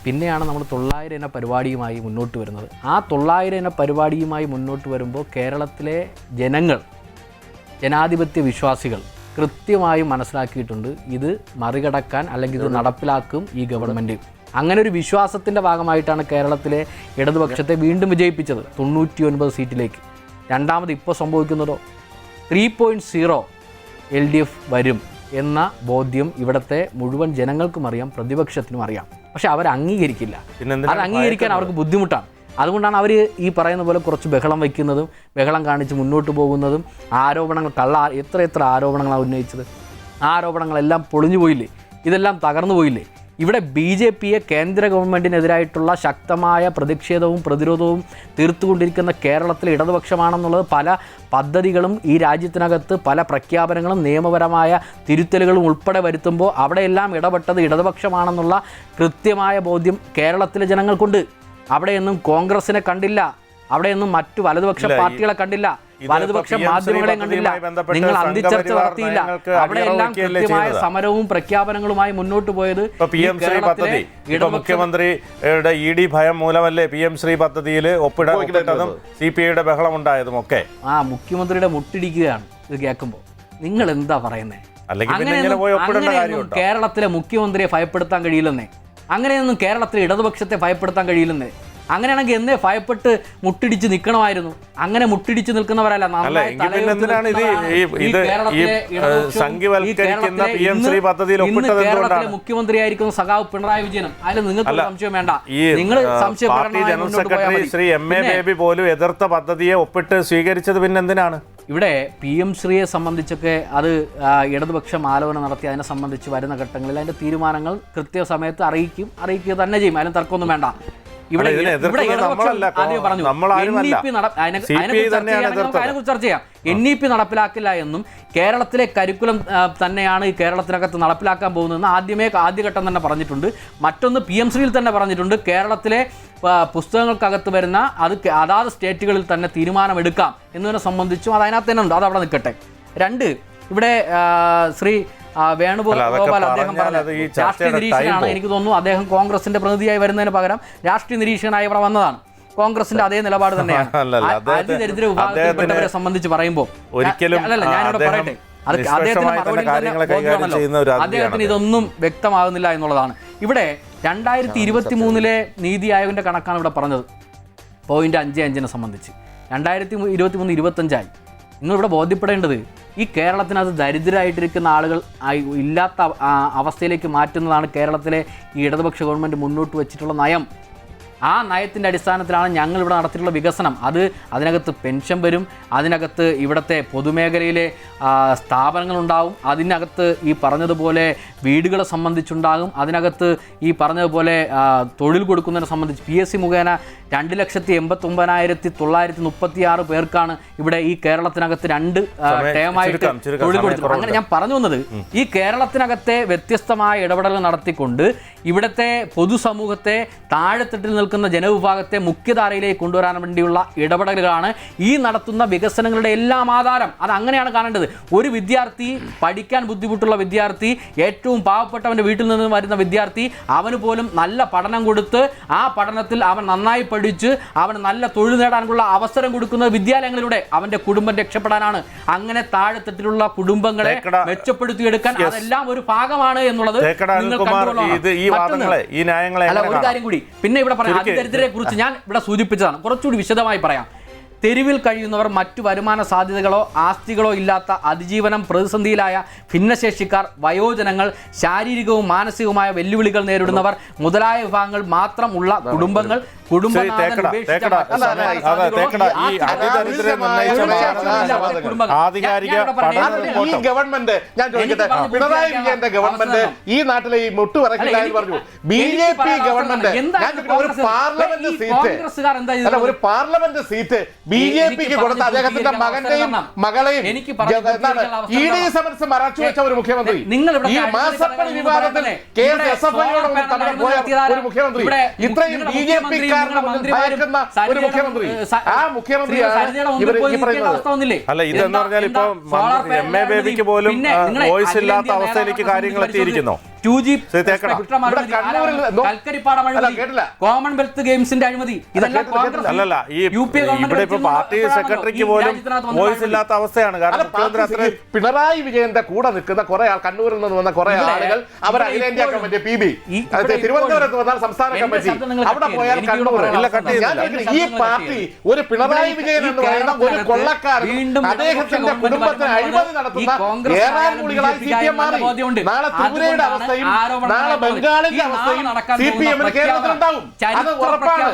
പിന്നെയാണ് നമ്മൾ 900 ഇന പരിപാടിയുമായി മുന്നോട്ട് വരുന്നത്. ആ 900 ഇന പരിപാടിയുമായി മുന്നോട്ട് വരുമ്പോൾ കേരളത്തിലെ ജനങ്ങൾ, ജനാധിപത്യ വിശ്വാസികൾ കൃത്യമായും മനസ്സിലാക്കിയിട്ടുണ്ട് ഇത് മറികടക്കാൻ അല്ലെങ്കിൽ ഇത് നടപ്പിലാക്കും ഈ ഗവൺമെൻറ്. അങ്ങനെ ഒരു വിശ്വാസത്തിൻ്റെ ഭാഗമായിട്ടാണ് കേരളത്തിലെ ഇടതുപക്ഷത്തെ വീണ്ടും വിജയിപ്പിച്ചത് 99 സീറ്റിലേക്ക്. രണ്ടാമത് ഇപ്പോൾ സംഭവിക്കുന്നതോ 3.0 LDF വരും എന്ന ബോധ്യം ഇവിടുത്തെ മുഴുവൻ ജനങ്ങൾക്കും അറിയാം, പ്രതിപക്ഷത്തിനും അറിയാം. പക്ഷെ അവർ അംഗീകരിക്കില്ല. അത് അംഗീകരിക്കാൻ അവർക്ക് ബുദ്ധിമുട്ടാണ്. അതുകൊണ്ടാണ് അവർ ഈ പറയുന്ന പോലെ കുറച്ച് ബഹളം വയ്ക്കുന്നതും ബഹളം കാണിച്ച് മുന്നോട്ട് പോകുന്നതും. ആരോപണങ്ങൾ എത്ര ആരോപണങ്ങളാണ് ഉന്നയിച്ചത്. ആ ആരോപണങ്ങളെല്ലാം പൊളിഞ്ഞു പോയില്ലേ? ഇതെല്ലാം തകർന്നു പോയില്ലേ? ഇവിടെ BJPയെ കേന്ദ്ര ഗവൺമെൻറ്റിനെതിരായിട്ടുള്ള ശക്തമായ പ്രതിഷേധവും പ്രതിരോധവും തീർത്തുകൊണ്ടിരിക്കുന്ന കേരളത്തിലെ ഇടതുപക്ഷമാണെന്നുള്ളത് പല പദ്ധതികളും ഈ രാജ്യത്തിനകത്ത് പല പ്രഖ്യാപനങ്ങളും നിയമപരമായ തിരുത്തലുകളും ഉൾപ്പെടെ വരുത്തുമ്പോൾ അവിടെയെല്ലാം ഇടപെട്ടത് ഇടതുപക്ഷമാണെന്നുള്ള കൃത്യമായ ബോധ്യം കേരളത്തിലെ ജനങ്ങൾക്കുണ്ട്. അവിടെയൊന്നും കോൺഗ്രസിനെ കണ്ടില്ല, അവിടെയൊന്നും മറ്റു വലതുപക്ഷ പാർട്ടികളെ കണ്ടില്ല, വലതുപക്ഷ മാധ്യമങ്ങളെ കണ്ടില്ല, നിങ്ങൾ അന്തിച്ചർച്ച നടത്തിയില്ല. അവിടെയെല്ലാം കൃത്യമായ സമരവും പ്രഖ്യാപനങ്ങളുമായി മുന്നോട്ട് പോയത് മുഖ്യമന്ത്രിയുടെ ED ഭയം മൂലമല്ലേ PM ശ്രീ പദ്ധതിയിൽ ഒപ്പിട്ടതും CPIയുടെ ബഹളം ഉണ്ടായതും ഒക്കെ. മുഖ്യമന്ത്രിയുടെ മുട്ടിടിക്കുകയാണ് ഇത് കേൾക്കുമ്പോൾ. നിങ്ങൾ എന്താ പറയുന്നത്? അങ്ങനെയൊന്നും കേരളത്തിലെ മുഖ്യമന്ത്രിയെ ഭയപ്പെടുത്താൻ കഴിയില്ലെന്നേ. അങ്ങനെയൊന്നും കേരളത്തിലെ ഇടതുപക്ഷത്തെ ഭയപ്പെടുത്താൻ കഴിയില്ലെന്നേ. അങ്ങനെയാണെങ്കിൽ എന്നേ ഭയപ്പെട്ട് മുട്ടിടിച്ച് നിൽക്കണമായിരുന്നു. അങ്ങനെ മുട്ടിടിച്ച് നിൽക്കുന്നവരല്ല കേരളത്തിലെ മുഖ്യമന്ത്രിയായിരിക്കുന്ന സഖാവ് പിണറായി വിജയനും. അതിൽ നിങ്ങൾക്ക് സംശയം വേണ്ട. നിങ്ങൾ ശ്രീ MA ബേബി പോലും എതിർത്ത പദ്ധതിയെ ഒപ്പിട്ട് സ്വീകരിച്ചത് പിന്നെന്തിനാണ്? ഇവിടെ PM ശ്രീയെ സംബന്ധിച്ചൊക്കെ അത് ഇടതുപക്ഷം ആലോചന നടത്തി അതിനെ സംബന്ധിച്ച് വരുന്ന ഘട്ടങ്ങളിൽ അതിൻ്റെ തീരുമാനങ്ങൾ കൃത്യസമയത്ത് അറിയിക്കുക തന്നെ ചെയ്യും. അതിന് തർക്കമൊന്നും വേണ്ട. NEP നടപ്പിലാക്കില്ല എന്നും കേരളത്തിലെ കരിക്കുലം തന്നെയാണ് കേരളത്തിനകത്ത് നടപ്പിലാക്കാൻ പോകുന്നതെന്ന് ആദ്യഘട്ടം തന്നെ പറഞ്ഞിട്ടുണ്ട്. മറ്റൊന്ന് PM ശ്രീയിൽ തന്നെ പറഞ്ഞിട്ടുണ്ട്, കേരളത്തിലെ പുസ്തകങ്ങൾക്കകത്ത് വരുന്ന അതാത് സ്റ്റേറ്റുകളിൽ തന്നെ തീരുമാനമെടുക്കാം എന്നതിനെ സംബന്ധിച്ചും അത് അതിനകത്ത് തന്നെ ഉണ്ട്. അതവിടെ നിൽക്കട്ടെ. 2, ഇവിടെ ശ്രീ വേണുഗോപാൽ അദ്ദേഹം പറഞ്ഞത് രാഷ്ട്രീയ നിരീക്ഷകനാണ്. എനിക്ക് തോന്നുന്നു അദ്ദേഹം കോൺഗ്രസിന്റെ പ്രതിനിധിയായി വരുന്നതിന് പകരം രാഷ്ട്രീയ നിരീക്ഷകനായി ഇവിടെ വന്നതാണ്. കോൺഗ്രസിന്റെ അതേ നിലപാട് തന്നെയാണ്. അതിദരിദ്ര വിഭാഗത്തിൽപ്പെട്ടവരെ സംബന്ധിച്ച് പറയുമ്പോൾ ഞാനിവിടെ പറയട്ടെ, അദ്ദേഹത്തിന് ഇതൊന്നും വ്യക്തമാകുന്നില്ല എന്നുള്ളതാണ്. ഇവിടെ 2023 നീതി ആയോഗിന്റെ കണക്കാണ് ഇവിടെ പറഞ്ഞത് 0.55 സംബന്ധിച്ച്. 2023-25 നിങ്ങളിവിടെ ബോധ്യപ്പെടേണ്ടത് ഈ കേരളത്തിനകത്ത് ദരിദ്രരായിട്ടിരിക്കുന്ന ആളുകൾ ഇല്ലാത്ത അവസ്ഥയിലേക്ക് മാറ്റുന്നതാണ് കേരളത്തിലെ ഈ ഇടതുപക്ഷ ഗവൺമെൻറ് മുന്നോട്ട് വെച്ചിട്ടുള്ള നയം. ആ നയത്തിൻ്റെ അടിസ്ഥാനത്തിലാണ് ഞങ്ങളിവിടെ നടത്തിയിട്ടുള്ള വികസനം. അതിനകത്ത് പെൻഷൻ വരും, അതിനകത്ത് ഇവിടുത്തെ പൊതുമേഖലയിലെ സ്ഥാപനങ്ങളുണ്ടാവും, അതിനകത്ത് ഈ പറഞ്ഞതുപോലെ വീടുകളെ സംബന്ധിച്ചുണ്ടാകും, അതിനകത്ത് ഈ പറഞ്ഞതുപോലെ തൊഴിൽ കൊടുക്കുന്നതിനെ സംബന്ധിച്ച് PSC മുഖേന 2,89,936 പേർക്കാണ് ഇവിടെ ഈ കേരളത്തിനകത്ത് 2 ടേമായിട്ട് തൊഴിൽ കൊടുത്തത്. അങ്ങനെ ഞാൻ പറഞ്ഞു വന്നത് ഈ കേരളത്തിനകത്തെ വ്യത്യസ്തമായ ഇടപെടലുകൾ നടത്തിക്കൊണ്ട് ഇവിടുത്തെ പൊതുസമൂഹത്തെ താഴെത്തട്ടിൽ നിൽക്കുന്ന ജനവിഭാഗത്തെ മുഖ്യധാരയിലേക്ക് കൊണ്ടുവരാൻ വേണ്ടിയുള്ള ഇടപെടലുകളാണ് ഈ നടത്തുന്ന വികസനങ്ങളുടെ എല്ലാം ആധാരം. അത് അങ്ങനെയാണ് കാണേണ്ടത്. ഒരു വിദ്യാർത്ഥി, പഠിക്കാൻ ബുദ്ധിമുട്ടുള്ള വിദ്യാർത്ഥി, ഏറ്റവും പാവപ്പെട്ടവൻ്റെ വീട്ടിൽ നിന്ന് വരുന്ന വിദ്യാർത്ഥി, അവന് പോലും നല്ല പഠനം കൊടുത്ത് ആ പഠനത്തിൽ അവൻ നന്നായി പഠിച്ച് അവന് നല്ല തൊഴിൽ നേടാനുള്ള അവസരം കൊടുക്കുന്ന വിദ്യാലയങ്ങളിലൂടെ അവൻ്റെ കുടുംബം രക്ഷപ്പെടാനാണ്. അങ്ങനെ താഴെത്തട്ടിലുള്ള കുടുംബങ്ങളെ മെച്ചപ്പെടുത്തിയെടുക്കാൻ അതെല്ലാം ഒരു ഭാഗമാണ് എന്നുള്ളത് അല്ല. ഒരു കാര്യം കൂടി പിന്നെ ഇവിടെ പറയാം, അതിദരിദ്രരെ കുറിച്ച് ഞാൻ ഇവിടെ സൂചിപ്പിച്ചതാണ്, കുറച്ചുകൂടി വിശദമായി പറയാം. തെരുവിൽ കഴിയുന്നവർ, മറ്റു വരുമാന സാധ്യതകളോ ആസ്തികളോ ഇല്ലാത്ത അതിജീവനം പ്രതിസന്ധിയിലായ ഭിന്നശേഷിക്കാർ, വയോജനങ്ങൾ, ശാരീരികവും മാനസികവുമായ വെല്ലുവിളികൾ നേരിടുന്നവർ മുതലായ വിഭാഗങ്ങൾ മാത്രം ഉള്ള കുടുംബങ്ങൾ, ഈ ഗവൺമെന്റ്, ഞാൻ ചോദിക്കട്ടെ, പിണറായി വിജയന്റെ ഗവൺമെന്റ് ഈ നാട്ടിലെ ഈ മുട്ടുവിറക്കില്ല എന്ന് പറഞ്ഞു. BJP ഗവൺമെന്റ്, ഒരു പാർലമെന്റ് സീറ്റ്, ഒരു പാർലമെന്റ് സീറ്റ് BJPക്ക് കൊടുത്ത അദ്ദേഹത്തിന്റെ മകന്റെയും മകളെയും ED സമരത്ത് മറച്ചു വെച്ച ഒരു മുഖ്യമന്ത്രി, ഈ മാസപ്പടി വിവാദത്തിൽ കേസ് SFIയോടൊപ്പം തമ്മിൽ പോയ ഒരു മുഖ്യമന്ത്രി, ഇത്രയും BJP ഭയക്കുന്ന ഒരു മുഖ്യമന്ത്രി, ആ മുഖ്യമന്ത്രിയാണ് ഇവർ ഈ പറയുന്നത്. അല്ല, ഇതെന്ന് പറഞ്ഞാൽ ഇപ്പൊ MA ബേബിക്ക് പോലും വോയിസ് ഇല്ലാത്ത അവസ്ഥയിലേക്ക് കാര്യങ്ങൾ എത്തിയിരിക്കുന്നു. കോമൺവെൽത്ത് ഗെയിംസിന്റെ അഴിമതി, അല്ലല്ല, ഈ ഇവിടെ ഇപ്പൊ പാർട്ടി സെക്രട്ടറിക്ക് പോലും വോയിസ് ഇല്ലാത്ത അവസ്ഥയാണ്. കാരണം പിണറായി വിജയന്റെ കൂടെ നിൽക്കുന്ന കുറെ കണ്ണൂരിൽ നിന്ന് വന്ന കുറെ ആളുകൾ, അവർ അഖിലേന്ത്യാ കമ്മിറ്റി PB, തിരുവനന്തപുരത്ത് വന്നാൽ സംസ്ഥാന കമ്മിറ്റി, അവിടെ പോയാൽ കണ്ണൂർ. ഈ പാർട്ടി ഒരു പിണറായി വിജയൻ എന്ന് പറയുന്ന ഒരു കൊള്ളക്കാരൻ, അദ്ദേഹത്തിന്റെ കുടുംബത്തിന് അഴിമതി നടത്തുന്ന ഏറാൻകൂടികളായി CPM മാറി. നാളെ ത്രിപുരയുടെ അവസ്ഥയും നാളെ ബംഗാളിന്റെ അവസ്ഥയും CPM കേരളത്തിലുണ്ടാവും. അത് ഉറപ്പാണ്.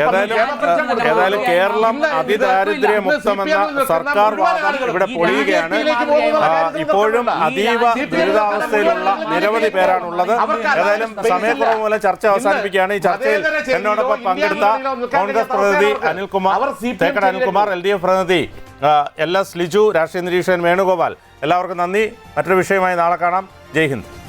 ഏതായാലും കേരളം അതിദാരിദ്ര്യമുക്തമെന്ന സർക്കാർ വാദം ഇവിടെ പൊളിയുകയാണ്. ഇപ്പോഴും അതീവ ദുരിതാവസ്ഥയിലുള്ള നിരവധി പേരാണുള്ളത്. ഏതായാലും സമയക്കുറവ് മൂലം ചർച്ച അവസാനിപ്പിക്കുകയാണ്. ഈ ചർച്ചയിൽ എന്നോടൊപ്പം പങ്കെടുത്ത കോൺഗ്രസ് പ്രതിനിധി തേക്കട അനിൽകുമാർ, LDF പ്രതിനിധി LS ലിജു, രാഷ്ട്രീയ നിരീക്ഷകൻ വേണുഗോപാൽ, എല്ലാവർക്കും നന്ദി. മറ്റൊരു വിഷയമായി നാളെ കാണാം. ജയ് ഹിന്ദ്.